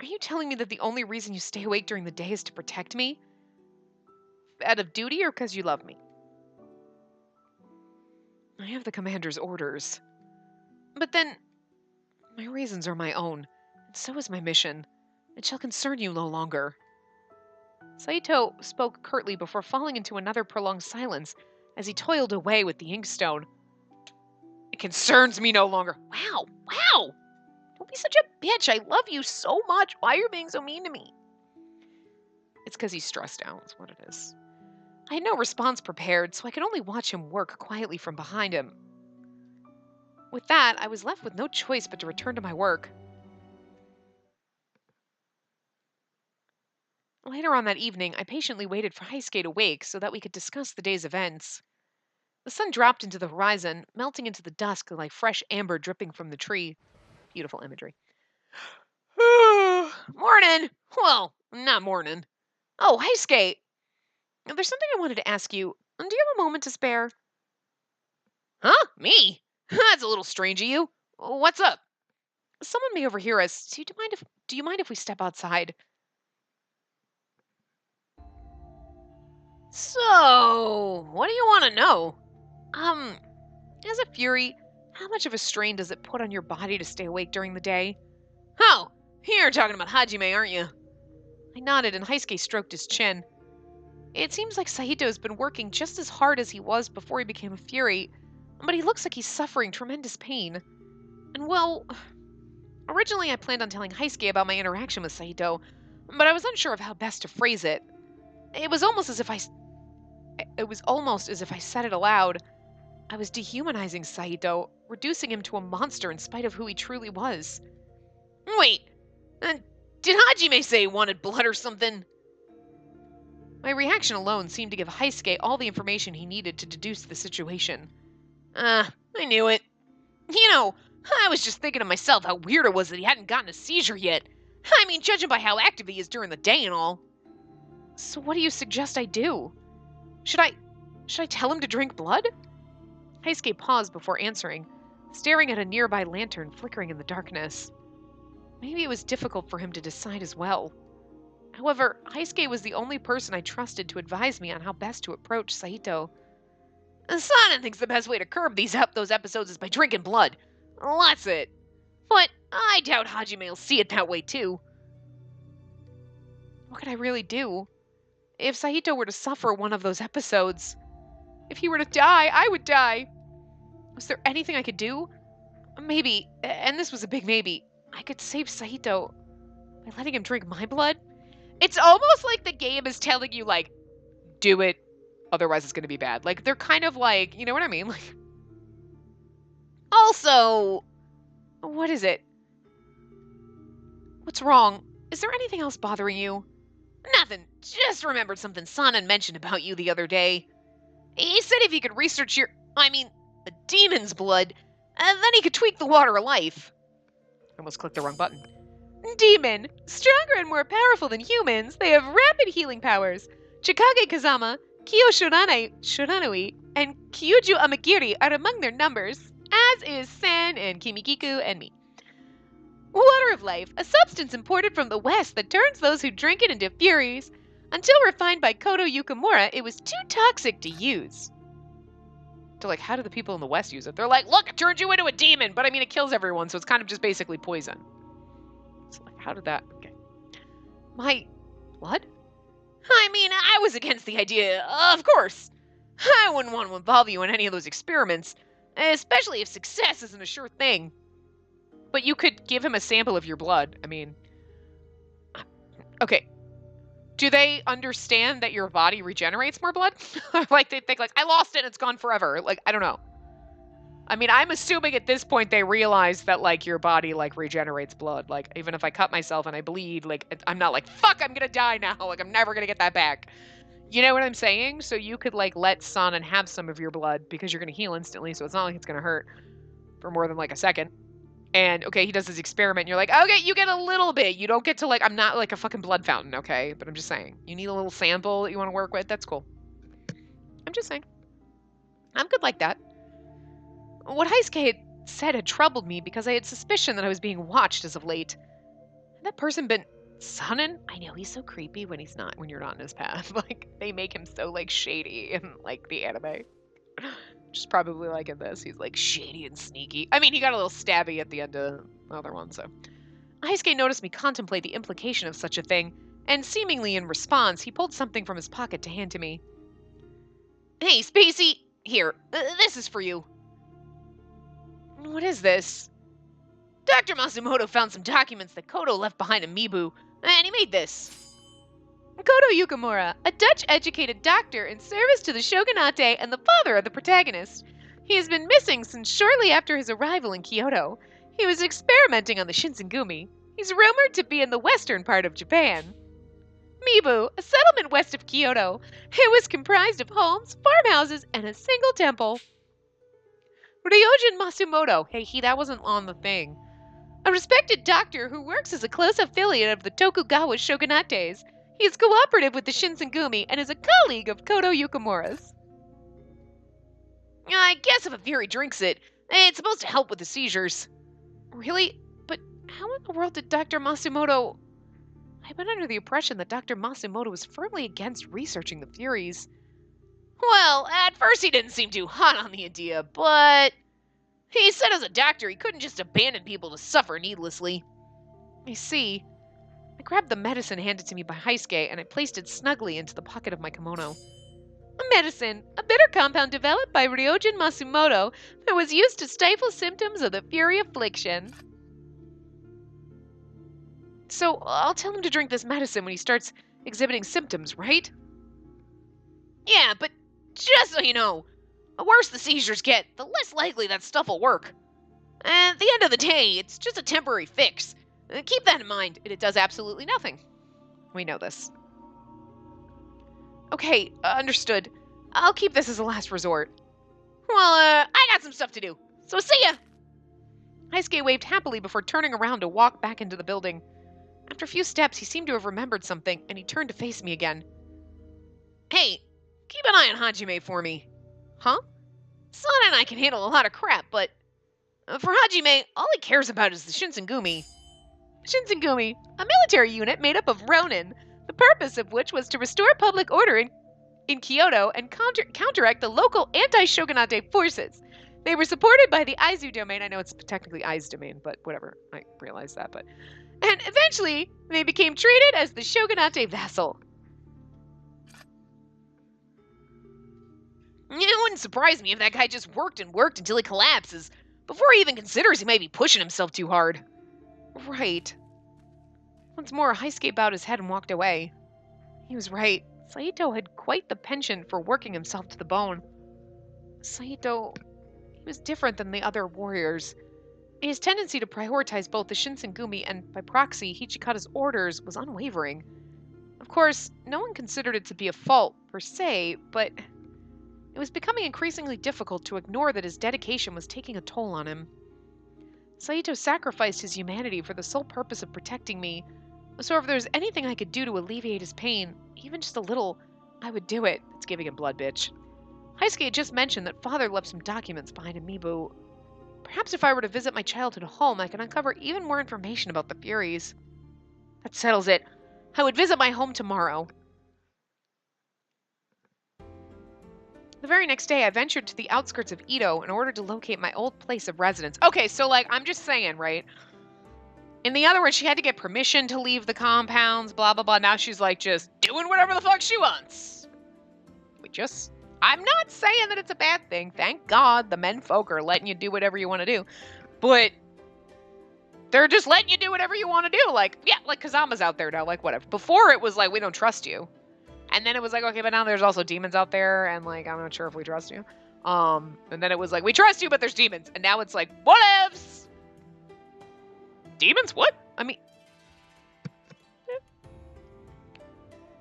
are you telling me that the only reason you stay awake during the day is to protect me? Out of duty or because you love me? I have the commander's orders. But then, my reasons are my own, and so is my mission. It shall concern you no longer. Saito spoke curtly before falling into another prolonged silence as he toiled away with the inkstone. It concerns me no longer. Wow, wow! Don't be such a bitch. I love you so much. Why are you being so mean to me? It's because he's stressed out, is what it is. I had no response prepared, so I could only watch him work quietly from behind him. With that, I was left with no choice but to return to my work. Later on that evening, I patiently waited for Heisuke to wake so that we could discuss the day's events. The sun dropped into the horizon, melting into the dusk like fresh amber dripping from the tree. Beautiful imagery. Morning! Well, not morning. Oh, Heisuke! There's something I wanted to ask you. Do you have a moment to spare? Huh? Me? That's a little strange of you. What's up? Someone may overhear us. Do you mind if we step outside? So, what do you want to know? As a Fury, how much of a strain does it put on your body to stay awake during the day? Oh, you're talking about Hajime, aren't you? I nodded and Heisuke stroked his chin. It seems like Saito's been working just as hard as he was before he became a Fury, but he looks like he's suffering tremendous pain. And well, originally I planned on telling Heisuke about my interaction with Saito, but I was unsure of how best to phrase it. It was almost as if I said it aloud. I was dehumanizing Saito, reducing him to a monster in spite of who he truly was. Wait, did Hajime say he wanted blood or something? My reaction alone seemed to give Heisuke all the information he needed to deduce the situation. I knew it. You know, I was just thinking to myself how weird it was that he hadn't gotten a seizure yet. I mean, judging by how active he is during the day and all. So what do you suggest I do? Should I tell him to drink blood? Heisuke paused before answering, staring at a nearby lantern flickering in the darkness. Maybe it was difficult for him to decide as well. However, Heisuke was the only person I trusted to advise me on how best to approach Saito. Sana thinks the best way to curb those episodes is by drinking blood. That's it. But I doubt Hajime will see it that way too. What could I really do? If Saito were to suffer one of those episodes, if he were to die, I would die. Was there anything I could do? Maybe, and this was a big maybe, I could save Saito by letting him drink my blood. It's almost like the game is telling you, like, do it, otherwise it's going to be bad. Like, they're kind of like, you know what I mean? Like, also, what is it? What's wrong? Is there anything else bothering you? Nothing. Just remembered something Sana mentioned about you the other day. He said if he could research a demon's blood, then he could tweak the water of life. I almost clicked the wrong button. Demon. Stronger and more powerful than humans, they have rapid healing powers. Chikage Kazama, Kyo Shoranui, and Kyuju Amagiri are among their numbers, as is San and Kimikiku and me. Water of life, a substance imported from the West that turns those who drink it into furies. Until refined by Koto Yukimura, it was too toxic to use. So, like, how do the people in the West use it? They're like, look, it turns you into a demon, but I mean, it kills everyone, so it's kind of just basically poison. So, like, how did that... Okay. My... blood? I mean, I was against the idea, of course. I wouldn't want to involve you in any of those experiments, especially if success isn't a sure thing. But you could give him a sample of your blood. I mean... Okay. Do they understand that your body regenerates more blood? Like, they think, like, I lost it and it's gone forever. Like, I don't know. I mean, I'm assuming at this point they realize that, like, your body, like, regenerates blood. Like, even if I cut myself and I bleed, like, I'm not like, fuck, I'm gonna die now. Like, I'm never gonna get that back. You know what I'm saying? So you could, like, let Sonnen have some of your blood because you're gonna heal instantly, so it's not like it's gonna hurt for more than, like, a second. And, okay, he does his experiment, and you're like, okay, you get a little bit. You don't get to, like, I'm not, like, a fucking blood fountain, okay? But I'm just saying. You need a little sample that you want to work with. That's cool. I'm just saying. I'm good like that. What Heisuke had said had troubled me because I had suspicion that I was being watched as of late. Had that person been Sonnen? I know, he's so creepy when you're not in his path. Like, they make him so, like, shady in, like, the anime. Just probably like in this. He's like shady and sneaky. I mean, he got a little stabby at the end of the other one, so. Heisuke noticed me contemplate the implication of such a thing, and seemingly in response, he pulled something from his pocket to hand to me. Hey, Spacey! Here, this is for you. What is this? Dr. Masumoto found some documents that Kodo left behind in Mibu, and he made this. Kodo Yukimura, a Dutch-educated doctor in service to the shogunate and the father of the protagonist. He has been missing since shortly after his arrival in Kyoto. He was experimenting on the Shinsengumi. He's rumored to be in the western part of Japan. Mibu, a settlement west of Kyoto. It was comprised of homes, farmhouses, and a single temple. Ryojin Masumoto. Hey, that wasn't on the thing. A respected doctor who works as a close affiliate of the Tokugawa shogunates. He is cooperative with the Shinsengumi and is a colleague of Kodo Yukimura's. I guess if a Fury drinks it, it's supposed to help with the seizures. Really? But how in the world did Dr. Masumoto... I've been under the impression that Dr. Masumoto was firmly against researching the Furies. Well, at first he didn't seem too hot on the idea, but... He said as a doctor he couldn't just abandon people to suffer needlessly. I see. I grabbed the medicine handed to me by Heisuke, and I placed it snugly into the pocket of my kimono. A medicine, a bitter compound developed by Ryojin Masumoto that was used to stifle symptoms of the Fury affliction. So, I'll tell him to drink this medicine when he starts exhibiting symptoms, right? Yeah, but just so you know, the worse the seizures get, the less likely that stuff will work. At the end of the day, it's just a temporary fix. Keep that in mind, it does absolutely nothing. We know this. Okay, understood. I'll keep this as a last resort. Well, I got some stuff to do, so see ya! Heisuke waved happily before turning around to walk back into the building. After a few steps, he seemed to have remembered something, and he turned to face me again. Hey, keep an eye on Hajime for me. Huh? Sana and I can handle a lot of crap, but for Hajime, all he cares about is the Shinsengumi. Shinsengumi, a military unit made up of Ronin, the purpose of which was to restore public order in Kyoto and counteract the local anti-shogunate forces. They were supported by the Aizu domain. I know it's technically Ai's domain, but whatever. I realize that, but... And eventually, they became treated as the shogunate vassal. It wouldn't surprise me if that guy just worked and worked until he collapses, before he even considers he may be pushing himself too hard. Right. Once more, Heisuke bowed his head and walked away. He was right. Saito had quite the penchant for working himself to the bone. Saito... he was different than the other warriors. His tendency to prioritize both the Shinsengumi and, by proxy, Hichikata's orders was unwavering. Of course, no one considered it to be a fault, per se, but it was becoming increasingly difficult to ignore that his dedication was taking a toll on him. Saito sacrificed his humanity for the sole purpose of protecting me, so if there was anything I could do to alleviate his pain, even just a little, I would do it. It's giving him blood, bitch. Heisuke had just mentioned that father left some documents behind in Mibu. Perhaps if I were to visit my childhood home, I could uncover even more information about the Furies. That settles it. I would visit my home tomorrow. The very next day, I ventured to the outskirts of Edo in order to locate my old place of residence. Okay, so, like, I'm just saying, right? In the other words, she had to get permission to leave the compounds, blah, blah, blah. Now she's, like, just doing whatever the fuck she wants. I'm not saying that it's a bad thing. Thank God the men folk are letting you do whatever you want to do. But They're just letting you do whatever you want to do. Like, yeah, like Kazama's out there now, like whatever. Before it was like, we don't trust you. And then it was like, okay, but now there's also demons out there, and like, I'm not sure if we trust you. And then it was like, we trust you, but there's demons. And now it's like, whatevs! Demons? What? I mean...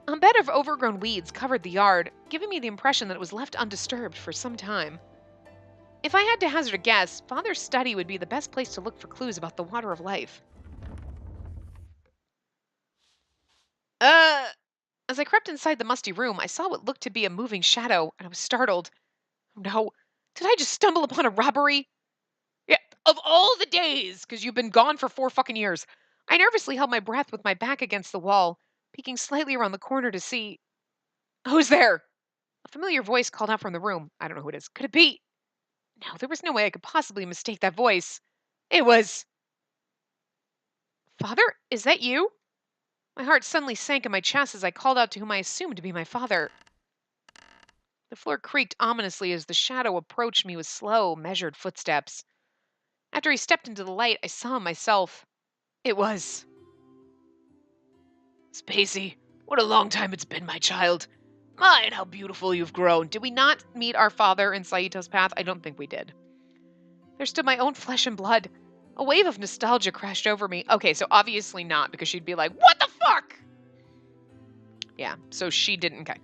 A bed of overgrown weeds covered the yard, giving me the impression that it was left undisturbed for some time. If I had to hazard a guess, Father's study would be the best place to look for clues about the water of life. As I crept inside the musty room, I saw what looked to be a moving shadow, and I was startled. Oh no, did I just stumble upon a robbery? Yeah, of all the days, because you've been gone for 4 fucking years. I nervously held my breath with my back against the wall, peeking slightly around the corner to see... Who's there? A familiar voice called out from the room. I don't know who it is. Could it be? No, there was no way I could possibly mistake that voice. It was... Father, is that you? My heart suddenly sank in my chest as I called out to whom I assumed to be my father. The floor creaked ominously as the shadow approached me with slow, measured footsteps. After he stepped into the light, I saw myself. It was... Spacey, what a long time it's been, my child. My, and how beautiful you've grown. Did we not meet our father in Saito's path? I don't think we did. There stood my own flesh and blood. A wave of nostalgia crashed over me. Okay, so obviously not, because she'd be like, what the fuck? Yeah, so she didn't. Okay.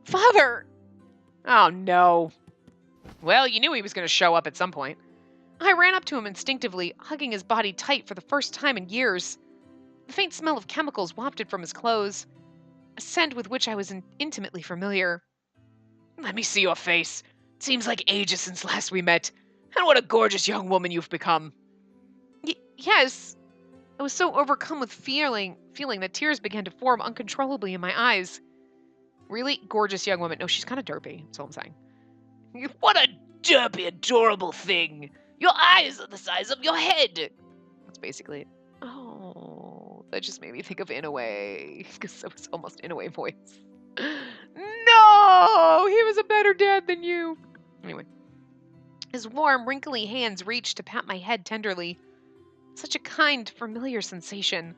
Father! Oh, no. Well, you knew he was going to show up at some point. I ran up to him instinctively, hugging his body tight for the first time in years. The faint smell of chemicals wafted from his clothes, a scent with which I was intimately familiar. Let me see your face. It seems like ages since last we met. And what a gorgeous young woman you've become. Yes. I was so overcome with feeling that tears began to form uncontrollably in my eyes. Really gorgeous young woman. No, she's kind of derpy. That's all I'm saying. What a derpy, adorable thing. Your eyes are the size of your head. That's basically it. Oh, that just made me think of Inoue. Because that was almost Inoue voice. No! He was a better dad than you. Anyway. His warm, wrinkly hands reached to pat my head tenderly. Such a kind, familiar sensation.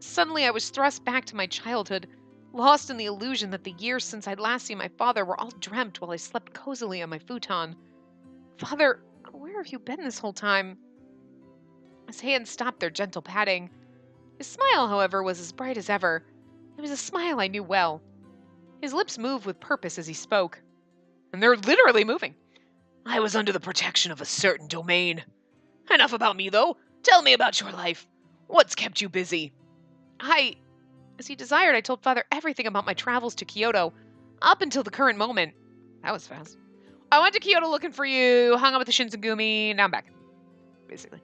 Suddenly I was thrust back to my childhood, lost in the illusion that the years since I'd last seen my father were all dreamt while I slept cozily on my futon. Father, where have you been this whole time? His hands stopped their gentle patting. His smile, however, was as bright as ever. It was a smile I knew well. His lips moved with purpose as he spoke. And they're literally moving. I was under the protection of a certain domain. Enough about me, though. Tell me about your life. What's kept you busy? As he desired, I told Father everything about my travels to Kyoto, up until the current moment. That was fast. I went to Kyoto looking for you, hung out with the Shinsengumi, now I'm back. Basically.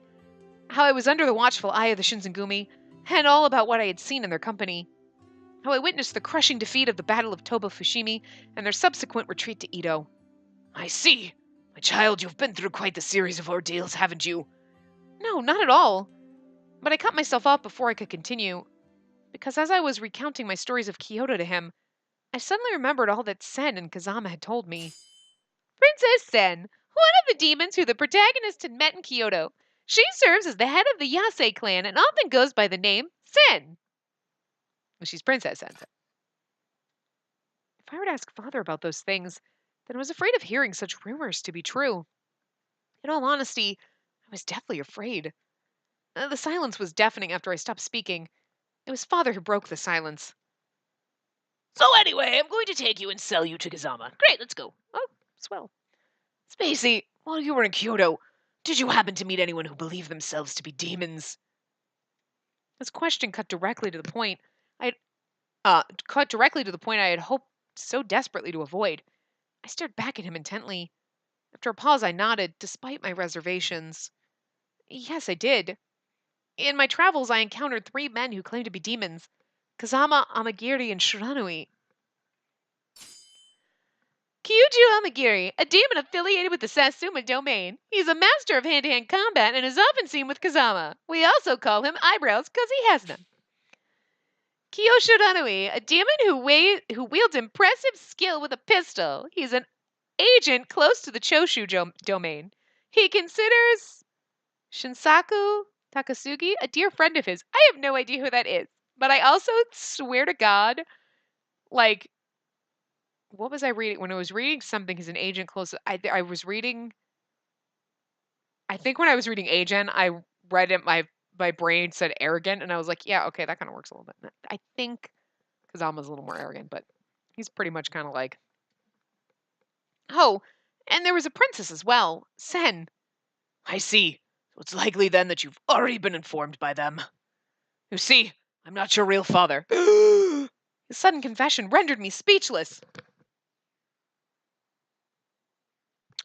How I was under the watchful eye of the Shinsengumi, and all about what I had seen in their company. How I witnessed the crushing defeat of the Battle of Toba Fushimi and their subsequent retreat to Edo. I see. My child, you've been through quite the series of ordeals, haven't you? No, not at all. But I cut myself off before I could continue, because as I was recounting my stories of Kyoto to him, I suddenly remembered all that Sen and Kazama had told me. Princess Sen, one of the demons who the protagonist had met in Kyoto. She serves as the head of the Yasei clan and often goes by the name Sen. Well, she's Princess Sen. If I were to ask Father about those things, then I was afraid of hearing such rumors to be true. In all honesty, I was deathly afraid. The silence was deafening after I stopped speaking. It was Father who broke the silence. So anyway, I'm going to take you and sell you to Kazama. Great, let's go. Oh, swell. Spacey, while you were in Kyoto, did you happen to meet anyone who believed themselves to be demons? This question cut directly to the point I had hoped so desperately to avoid. I stared back at him intently. After a pause, I nodded, despite my reservations. Yes, I did. In my travels, I encountered 3 men who claimed to be demons. Kazama, Amagiri, and Shiranui. Kyuju Amagiri, a demon affiliated with the Satsuma domain. He's a master of hand-to-hand combat and is often seen with Kazama. We also call him Eyebrows because he has none. Kiyoshiranui, a demon who wields impressive skill with a pistol. He's an agent close to the Choshu domain. He considers Shinsaku Takasugi, a dear friend of his. I have no idea who that is. But I also swear to God, like, what was I reading? When I was reading something, he's an agent close. I was reading, I think when I was reading Agent, I read it, my brain said arrogant, and I was like, yeah, okay, that kind of works a little bit. I think Kazama's a little more arrogant, but he's pretty much kind of like, oh, and there was a princess as well, Sen. I see. So it's likely then that you've already been informed by them. You see, I'm not your real father. His sudden confession rendered me speechless.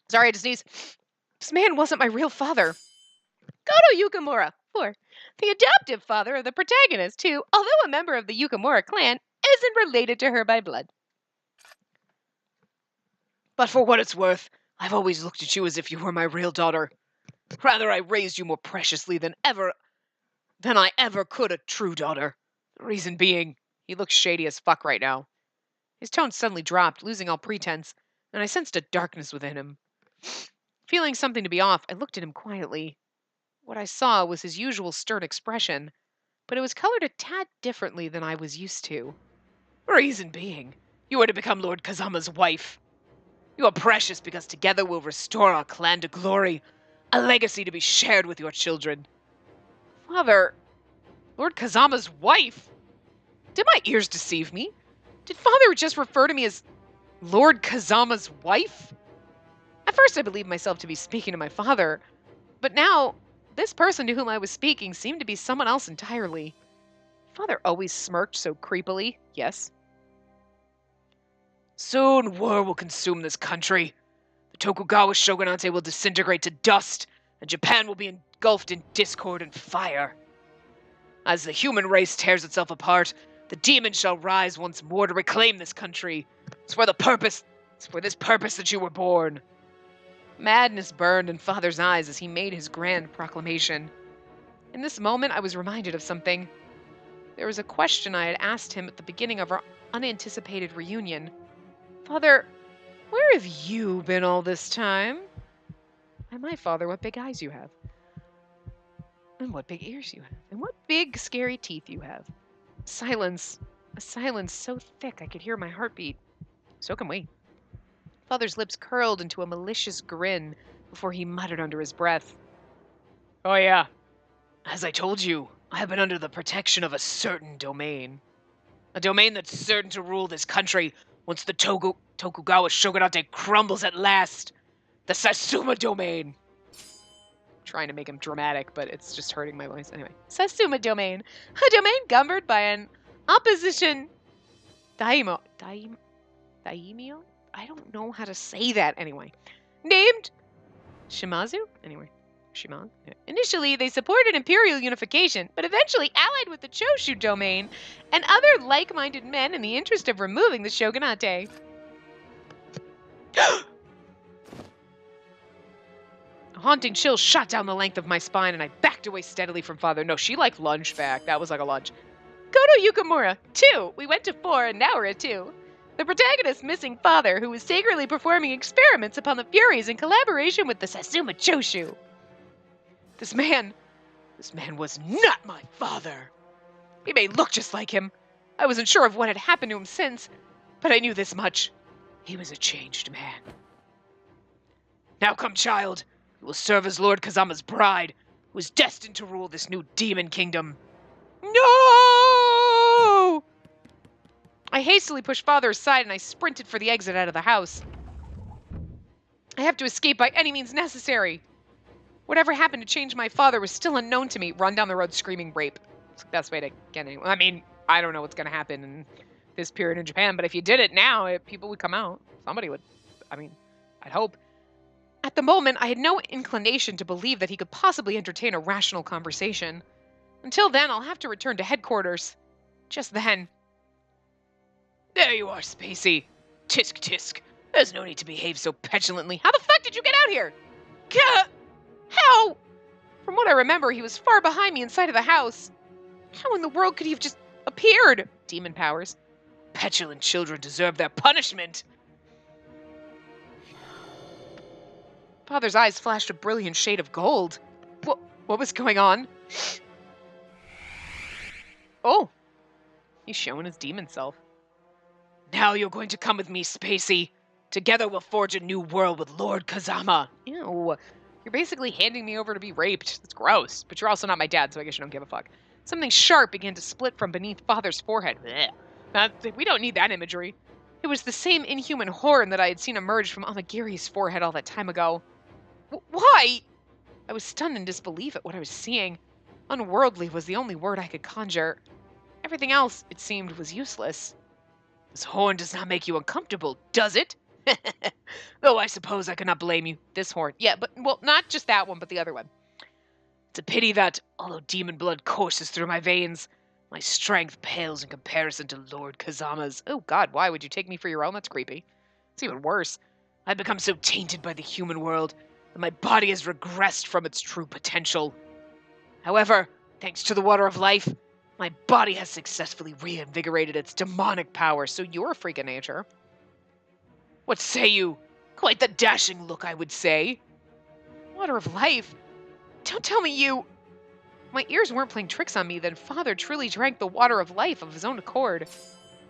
Sorry, I had to sneeze. This man wasn't my real father. Goto Yukamura, 4. The adoptive father of the protagonist, who, although a member of the Yukamura clan, isn't related to her by blood. But for what it's worth, I've always looked at you as if you were my real daughter. Rather, I raised you more preciously than I ever could a true daughter. The reason being, he looks shady as fuck right now. His tone suddenly dropped, losing all pretense, and I sensed a darkness within him. Feeling something to be off, I looked at him quietly. What I saw was his usual stern expression, but it was colored a tad differently than I was used to. Reason being, you are to become Lord Kazama's wife. You are precious because together we'll restore our clan to glory, a legacy to be shared with your children. Father, Lord Kazama's wife? Did my ears deceive me? Did Father just refer to me as Lord Kazama's wife? At first I believed myself to be speaking to my father, but now this person to whom I was speaking seemed to be someone else entirely. Father always smirked so creepily, yes. Soon war will consume this country. The Tokugawa shogunate will disintegrate to dust, and Japan will be engulfed in discord and fire. As the human race tears itself apart, the demon shall rise once more to reclaim this country. It's for this purpose that you were born. Madness burned in Father's eyes as he made his grand proclamation. In this moment, I was reminded of something. There was a question I had asked him at the beginning of our unanticipated reunion. Father, where have you been all this time? Why, my father, what big eyes you have. And what big ears you have. And what big, scary teeth you have. Silence. A silence so thick I could hear my heartbeat. So can we. Father's lips curled into a malicious grin before he muttered under his breath. Oh yeah. As I told you, I have been under the protection of a certain domain. A domain that's certain to rule this country once the Tokugawa shogunate crumbles at last. The Satsuma domain. Trying to make him dramatic, but it's just hurting my voice. Anyway, Satsuma domain. A domain governed by an opposition daimyo? I don't know how to say that anyway. Named Shimazu? Anyway, Shimazu. Yeah. Initially, they supported imperial unification, but eventually allied with the Choshu domain and other like-minded men in the interest of removing the shogunate. A haunting chill shot down the length of my spine, and I backed away steadily from Father. No, she like lunged back. That was like a lunge. Goto Yukamura, 2. We went to 4, and now we're at 2. The protagonist's missing father, who was secretly performing experiments upon the Furies in collaboration with the Satsuma Choshu. This man was not my father. He may look just like him. I wasn't sure of what had happened to him since, but I knew this much. He was a changed man. Now come, child. You will serve as Lord Kazama's bride, who is destined to rule this new demon kingdom. No! I hastily pushed Father aside and I sprinted for the exit out of the house. I have to escape by any means necessary. Whatever happened to change my father was still unknown to me. Run down the road screaming rape. It's the best way to get anyone. I mean, I don't know what's going to happen in this period in Japan, but if you did it now, people would come out. Somebody would. I mean, I'd hope. At the moment, I had no inclination to believe that he could possibly entertain a rational conversation. Until then, I'll have to return to headquarters. Just then. There you are, Spacey. Tisk tisk. There's no need to behave so petulantly. How the fuck did you get out here? How? From what I remember, he was far behind me inside of the house. How in the world could he have just appeared? Demon powers. Petulant children deserve their punishment. Father's eyes flashed a brilliant shade of gold. What What was going on? Oh, he's showing his demon self. Now you're going to come with me, Spacey. Together we'll forge a new world with Lord Kazama. Ew. You're basically handing me over to be raped. That's gross. But you're also not my dad, so I guess you don't give a fuck. Something sharp began to split from beneath Father's forehead. We don't need that imagery. It was the same inhuman horn that I had seen emerge from Amagiri's forehead all that time ago. Why? I was stunned in disbelief at what I was seeing. Unworldly was the only word I could conjure. Everything else, it seemed, was useless. This horn does not make you uncomfortable, does it? Though I suppose I cannot blame you. This horn. Yeah, but, well, not just that one, but the other one. It's a pity that, although demon blood courses through my veins, my strength pales in comparison to Lord Kazama's. Oh god, why would you take me for your own? That's creepy. It's even worse. I've become so tainted by the human world that my body has regressed from its true potential. However, thanks to the water of life, my body has successfully reinvigorated its demonic power, so you're a freak of nature. What say you? Quite the dashing look, I would say. Water of life? Don't tell me you... My ears weren't playing tricks on me, then Father truly drank the water of life of his own accord.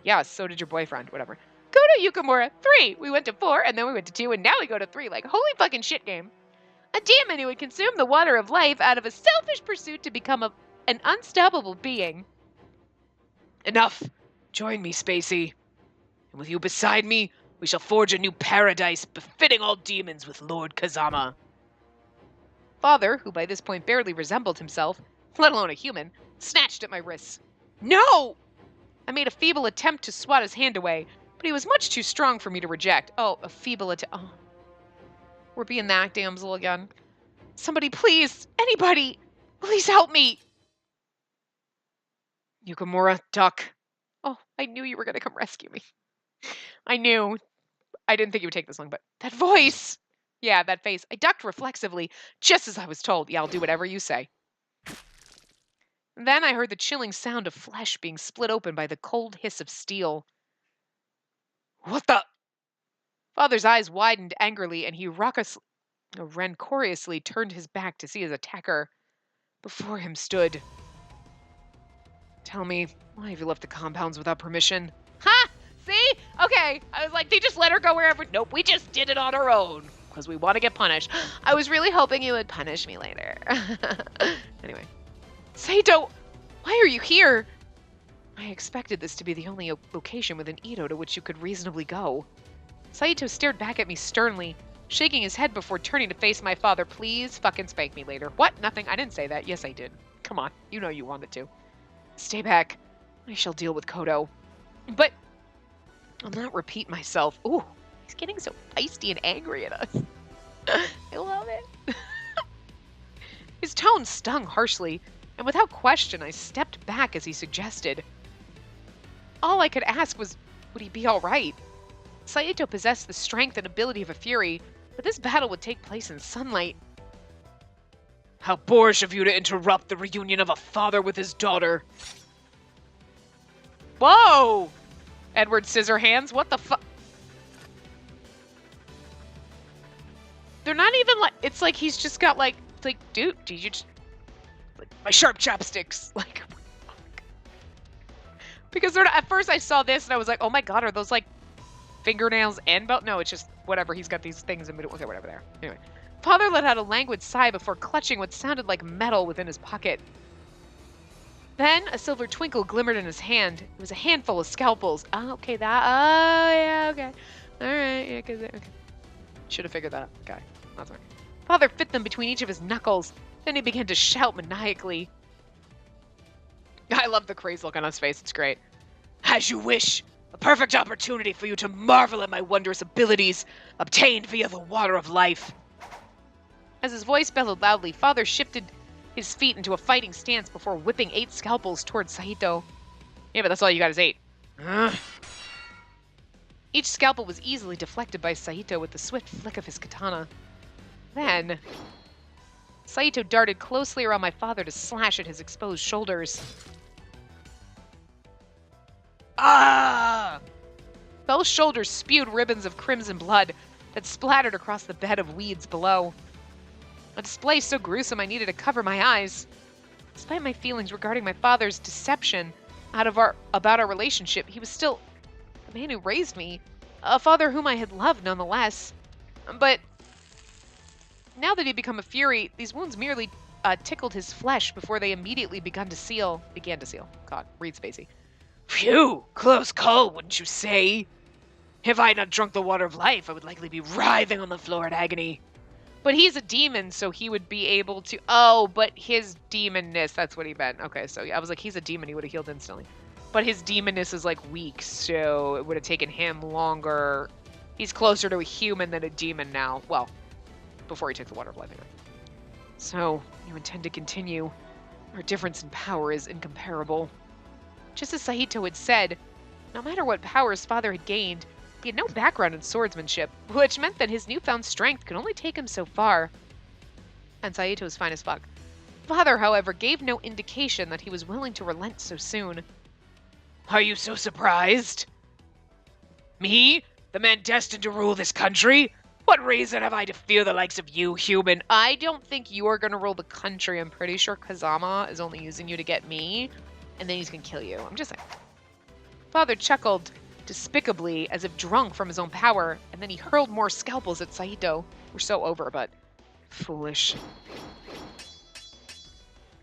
Yeah, so did your boyfriend, whatever. Go to Yukamura, 3. We went to 4, and then we went to 2, and now we go to 3. Like, holy fucking shit game. A demon who would consume the water of life out of a selfish pursuit to become an unstoppable being. Enough. Join me, Spacey. And with you beside me, we shall forge a new paradise befitting all demons with Lord Kazama. Father, who by this point barely resembled himself, let alone a human, snatched at my wrists. No! I made a feeble attempt to swat his hand away, but he was much too strong for me to reject. Oh, a feeble attempt. Oh. We're being that damsel again. Somebody, please! Anybody! Please help me! Yukamura, duck. Oh, I knew you were going to come rescue me. I knew. I didn't think it would take this long, but that voice! Yeah, that face. I ducked reflexively, just as I was told. Yeah, I'll do whatever you say. And then I heard the chilling sound of flesh being split open by the cold hiss of steel. What the? Father's eyes widened angrily, and he rancoriously turned his back to see his attacker. Before him stood... Tell me, why have you left the compounds without permission? Ha! See? Okay. I was like, they just let her go wherever... Nope, we just did it on our own. Because we want to get punished. I was really hoping you would punish me later. Anyway. Saito, why are you here? I expected this to be the only location within Edo to which you could reasonably go. Saito stared back at me sternly, shaking his head before turning to face my father. Please fucking spank me later. What? Nothing. I didn't say that. Yes, I did. Come on. You know you wanted to. Stay back. I shall deal with Kodo. But I'll not repeat myself. Ooh, he's getting so feisty and angry at us. I love it. His tone stung harshly, and without question, I stepped back as he suggested. All I could ask was, would he be all right? Saito possessed the strength and ability of a fury, but this battle would take place in sunlight. How boorish of you to interrupt the reunion of a father with his daughter. Whoa! Edward Scissorhands, what the fuck? They're not even like, it's like he's just got like, dude, do you just, like, my sharp chopsticks, like, because they're not, at first I saw this and I was like, oh my god, are those like fingernails and belt? No, it's just whatever, he's got these things in between, okay, whatever there. Anyway, Father let out a languid sigh before clutching what sounded like metal within his pocket. Then a silver twinkle glimmered in his hand. It was a handful of scalpels. Oh, okay, yeah, okay. Alright, yeah, okay. Should have figured that. Okay, that's fine. Father fit them between each of his knuckles. Then he began to shout maniacally. I love the crazed look on his face. It's great. As you wish. A perfect opportunity for you to marvel at my wondrous abilities, obtained via the water of life. As his voice bellowed loudly, Father shifted his feet into a fighting stance before whipping 8 scalpels towards Saito. Yeah, but that's all you got is 8. Ugh. Each scalpel was easily deflected by Saito with the swift flick of his katana. Then, Saito darted closely around my father to slash at his exposed shoulders. Ah! Both shoulders spewed ribbons of crimson blood that splattered across the bed of weeds below. A display so gruesome I needed to cover my eyes. Despite my feelings regarding my father's deception about our relationship, he was still the man who raised me, a father whom I had loved nonetheless. But now that he'd become a fury, these wounds merely tickled his flesh before they immediately began to seal. God, read Spacey. Phew, close call, wouldn't you say? If I had not drunk the water of life, I would likely be writhing on the floor in agony. But he's a demon, so he would be able to... Oh, but his demonness, that's what he meant. Okay, so I was like, he's a demon, he would have healed instantly. But his demonness is, like, weak, so it would have taken him longer. He's closer to a human than a demon now. Well, before he took the water of life, anyway. So, you intend to continue. Our difference in power is incomparable. Just as Saito had said, no matter what power his father had gained, he had no background in swordsmanship, which meant that his newfound strength could only take him so far. And Saito was fine as fuck. Father, however, gave no indication that he was willing to relent so soon. Are you so surprised? Me? The man destined to rule this country? What reason have I to fear the likes of you, human? I don't think you're gonna rule the country. I'm pretty sure Kazama is only using you to get me, and then he's gonna kill you. I'm just saying. Father chuckled despicably, as if drunk from his own power, and then he hurled more scalpels at Saito. We're so over, but foolish.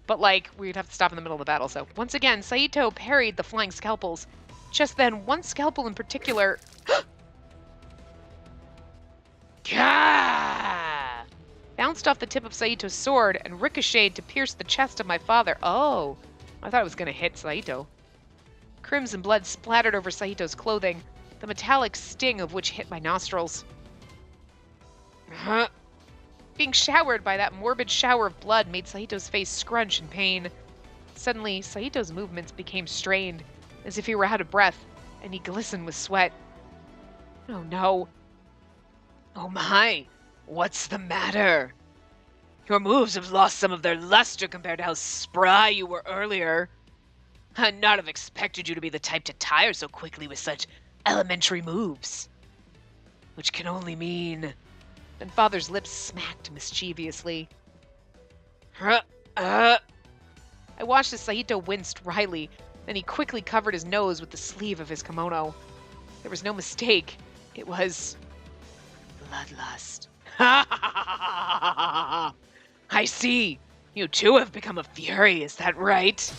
But, like, we'd have to stop in the middle of the battle, so. Once again, Saito parried the flying scalpels. Just then, one scalpel in particular... bounced off the tip of Saito's sword and ricocheted to pierce the chest of my father. Oh, I thought it was going to hit Saito. Crimson blood splattered over Saito's clothing, the metallic sting of which hit my nostrils. Being showered by that morbid shower of blood made Saito's face scrunch in pain. Suddenly, Saito's movements became strained, as if he were out of breath, and he glistened with sweat. Oh no. Oh my, what's the matter? Your moves have lost some of their luster compared to how spry you were earlier. I'd not have expected you to be the type to tire so quickly with such elementary moves. Which can only mean... Then Father's lips smacked mischievously. I watched as Saito winced wryly, then he quickly covered his nose with the sleeve of his kimono. There was no mistake. It was... bloodlust. I see. You too have become a fury, is that right?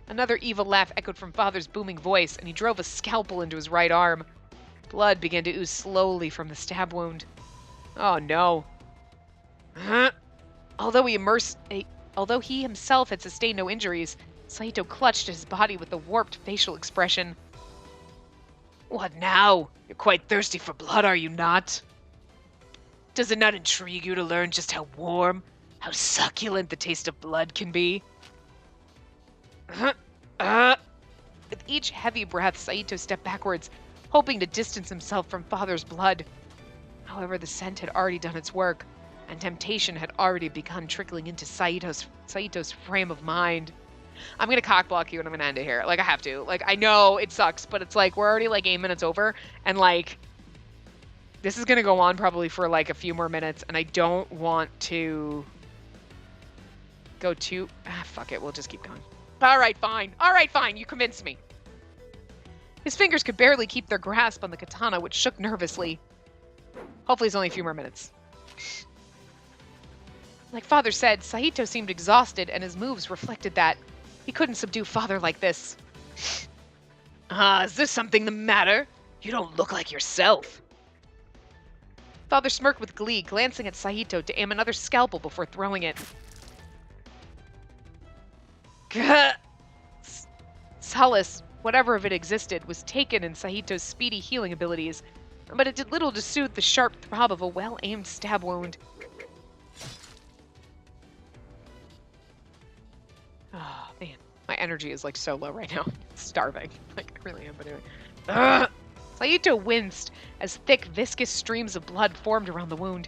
Another evil laugh echoed from Father's booming voice, and he drove a scalpel into his right arm. Blood began to ooze slowly from the stab wound. Oh no. Although he himself had sustained no injuries, Saito clutched at his body with a warped facial expression. What now? You're quite thirsty for blood, are you not? Does it not intrigue you to learn just how warm, how succulent the taste of blood can be? With each heavy breath, Saito stepped backwards, hoping to distance himself from Father's blood. However, the scent had already done its work, and temptation had already begun trickling into Saito's frame of mind. I'm gonna cockblock you and I'm gonna end it here. Like, I have to. Like, I know it sucks, but it's like, we're already like 8 minutes over, and like, this is gonna go on probably for like a few more minutes, and I don't want to go too... fuck it, we'll just keep going. Alright, fine. Alright, fine, you convinced me. His fingers could barely keep their grasp on the katana, which shook nervously. Hopefully it's only a few more minutes. Like Father said, Saito seemed exhausted, and his moves reflected that. He couldn't subdue Father like this. Is there something the matter? You don't look like yourself. Father smirked with glee, glancing at Saito to aim another scalpel before throwing it. Solace, whatever of it existed, was taken in Saito's speedy healing abilities, but it did little to soothe the sharp throb of a well-aimed stab wound. Oh, man. My energy is, like, so low right now. It's starving. Like, I really am, but anyway. Saito winced as thick, viscous streams of blood formed around the wound.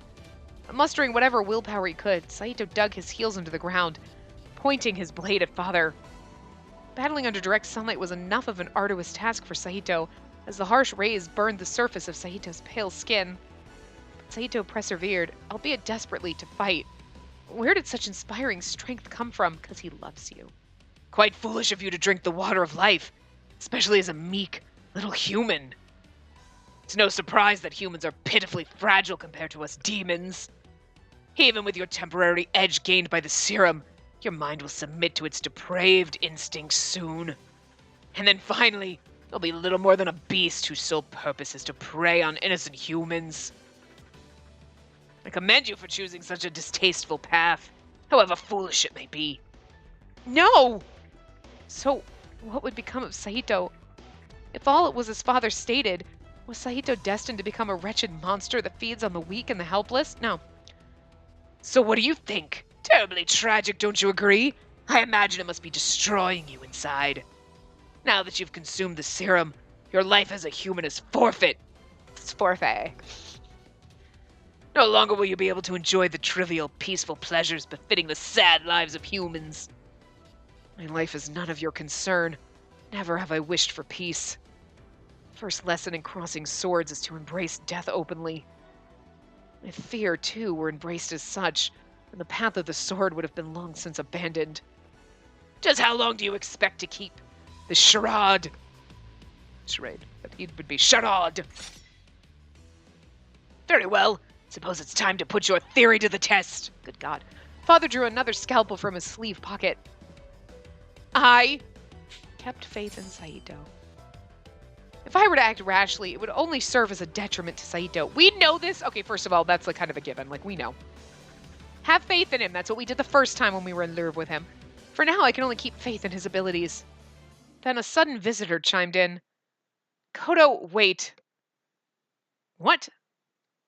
Mustering whatever willpower he could, Saito dug his heels into the ground, pointing his blade at Father. Battling under direct sunlight was enough of an arduous task for Saito, as the harsh rays burned the surface of Saito's pale skin. Saito persevered, albeit desperately, to fight. Where did such inspiring strength come from? Because he loves you. Quite foolish of you to drink the water of life, especially as a meek little human. It's no surprise that humans are pitifully fragile compared to us demons. Even with your temporary edge gained by the serum, your mind will submit to its depraved instincts soon. And then finally, you'll be little more than a beast whose sole purpose is to prey on innocent humans. I commend you for choosing such a distasteful path, however foolish it may be. No! So, what would become of Saito? If all it was his father stated, was Saito destined to become a wretched monster that feeds on the weak and the helpless? No. So what do you think? Terribly tragic, don't you agree? I imagine it must be destroying you inside. Now that you've consumed the serum, your life as a human is forfeit. It's forfeit. No longer will you be able to enjoy the trivial, peaceful pleasures befitting the sad lives of humans. My life is none of your concern. Never have I wished for peace. First lesson in crossing swords is to embrace death openly. If fear, too, were embraced as such, then the path of the sword would have been long since abandoned. Just how long do you expect to keep the charade? Charade. It would be charade. Very well. Suppose it's time to put your theory to the test. Good God. Father drew another scalpel from his sleeve pocket. I kept faith in Saito. If I were to act rashly, it would only serve as a detriment to Saito. We know this. Okay, first of all, that's like kind of a given. Like, we know. Have faith in him. That's what we did the first time when we were in Louvre with him. For now, I can only keep faith in his abilities. Then a sudden visitor chimed in. Kodo, wait. What?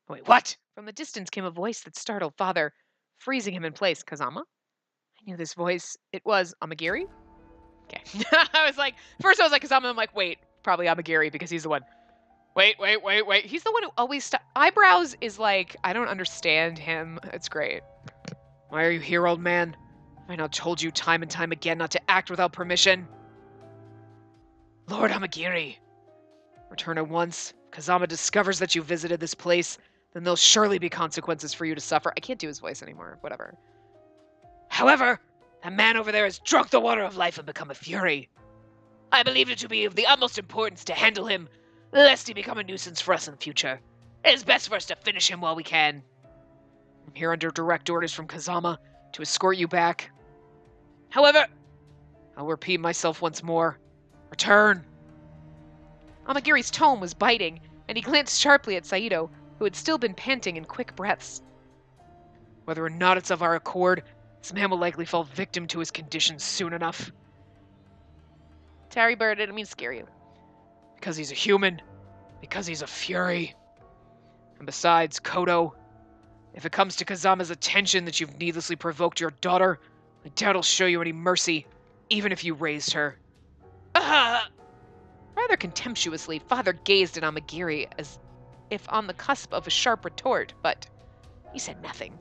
Wait, what? From the distance came a voice that startled Father, freezing him in place. Kazama? I knew this voice. It was Amagiri? Okay. First I was like, Kazama, I'm like, wait, probably Amagiri because he's the one. Wait. He's the one who always eyebrows is like, I don't understand him. It's great. Why are you here, old man? Have I not told you time and time again not to act without permission? Lord Amagiri. Return at once. If Kazama discovers that you visited this place, then there'll surely be consequences for you to suffer. I can't do his voice anymore. Whatever. However, that man over there has drunk the water of life and become a fury. I believe it to be of the utmost importance to handle him, lest he become a nuisance for us in the future. It is best for us to finish him while we can. I'm here under direct orders from Kazama to escort you back. However, I'll repeat myself once more. Return. Amagiri's tone was biting, and he glanced sharply at Saito, who had still been panting in quick breaths. Whether or not it's of our accord, this man will likely fall victim to his conditions soon enough. Terry Bird, I didn't mean to scare you. Because he's a human. Because he's a fury. And besides, Kodo, if it comes to Kazama's attention that you've needlessly provoked your daughter, I doubt he'll show you any mercy, even if you raised her. Rather contemptuously, Father gazed at Amagiri as if on the cusp of a sharp retort, but he said nothing.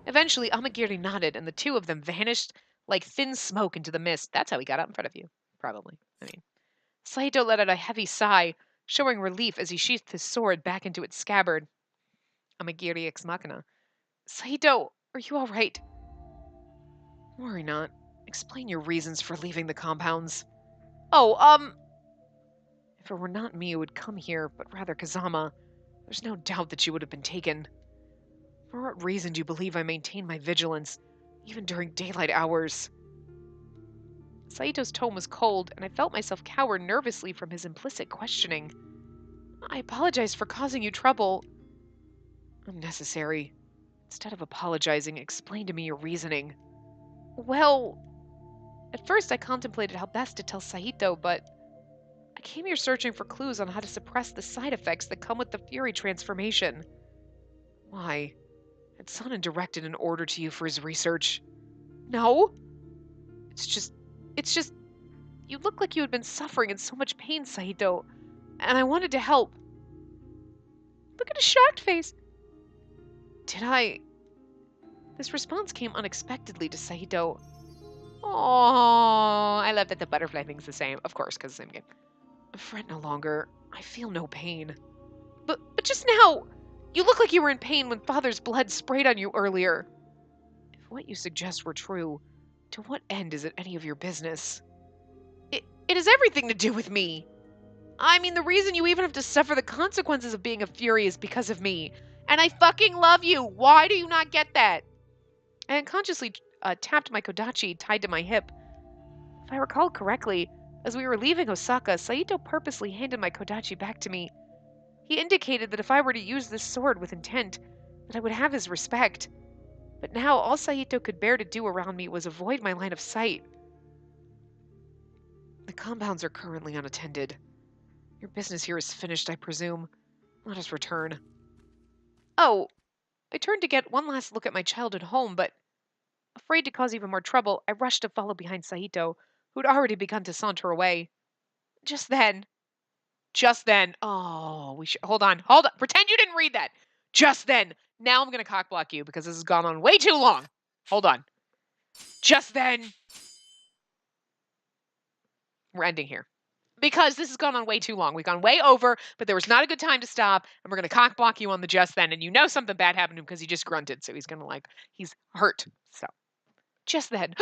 Eventually, Amagiri nodded, and the two of them vanished like thin smoke into the mist. That's how he got out in front of you, probably. Saito let out a heavy sigh, showing relief as he sheathed his sword back into its scabbard. Amagiri ex machina. Saito, are you all right? Worry not. Explain your reasons for leaving the compounds. Oh, if it were not me who would come here, but rather Kazama, there's no doubt that you would have been taken. For what reason do you believe I maintain my vigilance, even during daylight hours? Saito's tone was cold, and I felt myself cower nervously from his implicit questioning. I apologize for causing you trouble. Unnecessary. Instead of apologizing, explain to me your reasoning. Well, at first I contemplated how best to tell Saito, but I came here searching for clues on how to suppress the side effects that come with the Fury transformation. Why? Had Sonnen directed an order to you for his research? No. It's just, you look like you had been suffering in so much pain, Saito, and I wanted to help. Look at his shocked face. Did I? This response came unexpectedly to Saito. Oh, I love that the butterfly thing's the same. Of course, because the same game. Fret no longer. I feel no pain. But just now, You look like you were in pain when Father's blood sprayed on you earlier. If what you suggest were true, to what end is it any of your business? It has everything to do with me. I mean, the reason you even have to suffer the consequences of being a Fury is because of me. And I fucking love you. Why do you not get that? I unconsciously tapped my kodachi tied to my hip. If I recall correctly, as we were leaving Osaka, Saito purposely handed my kodachi back to me. He indicated that if I were to use this sword with intent, that I would have his respect. But now all Saito could bear to do around me was avoid my line of sight. The compounds are currently unattended. Your business here is finished, I presume. Let us return. Oh, I turned to get one last look at my childhood home, but afraid to cause even more trouble, I rushed to follow behind Saito, who'd already begun to saunter away. Just then, oh, hold on, pretend you didn't read that. Just then, now I'm gonna cockblock you because this has gone on way too long. Hold on. Just then, we're ending here. Because this has gone on way too long. We've gone way over, but there was not a good time to stop, and we're going to cockblock you on the just then, and you know something bad happened to him because he just grunted, so he's going to he's hurt. So, just then.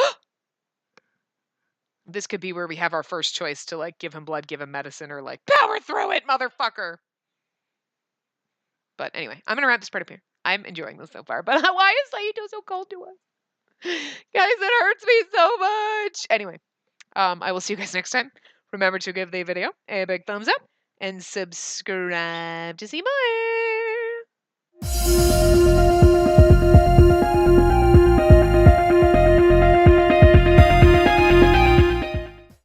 This could be where we have our first choice to, give him blood, give him medicine, or, power through it, motherfucker! But anyway, I'm going to wrap this part up here. I'm enjoying this so far, but why is Saito so cold to us? Guys, it hurts me so much! Anyway, I will see you guys next time. Remember to give the video a big thumbs up and subscribe to see more.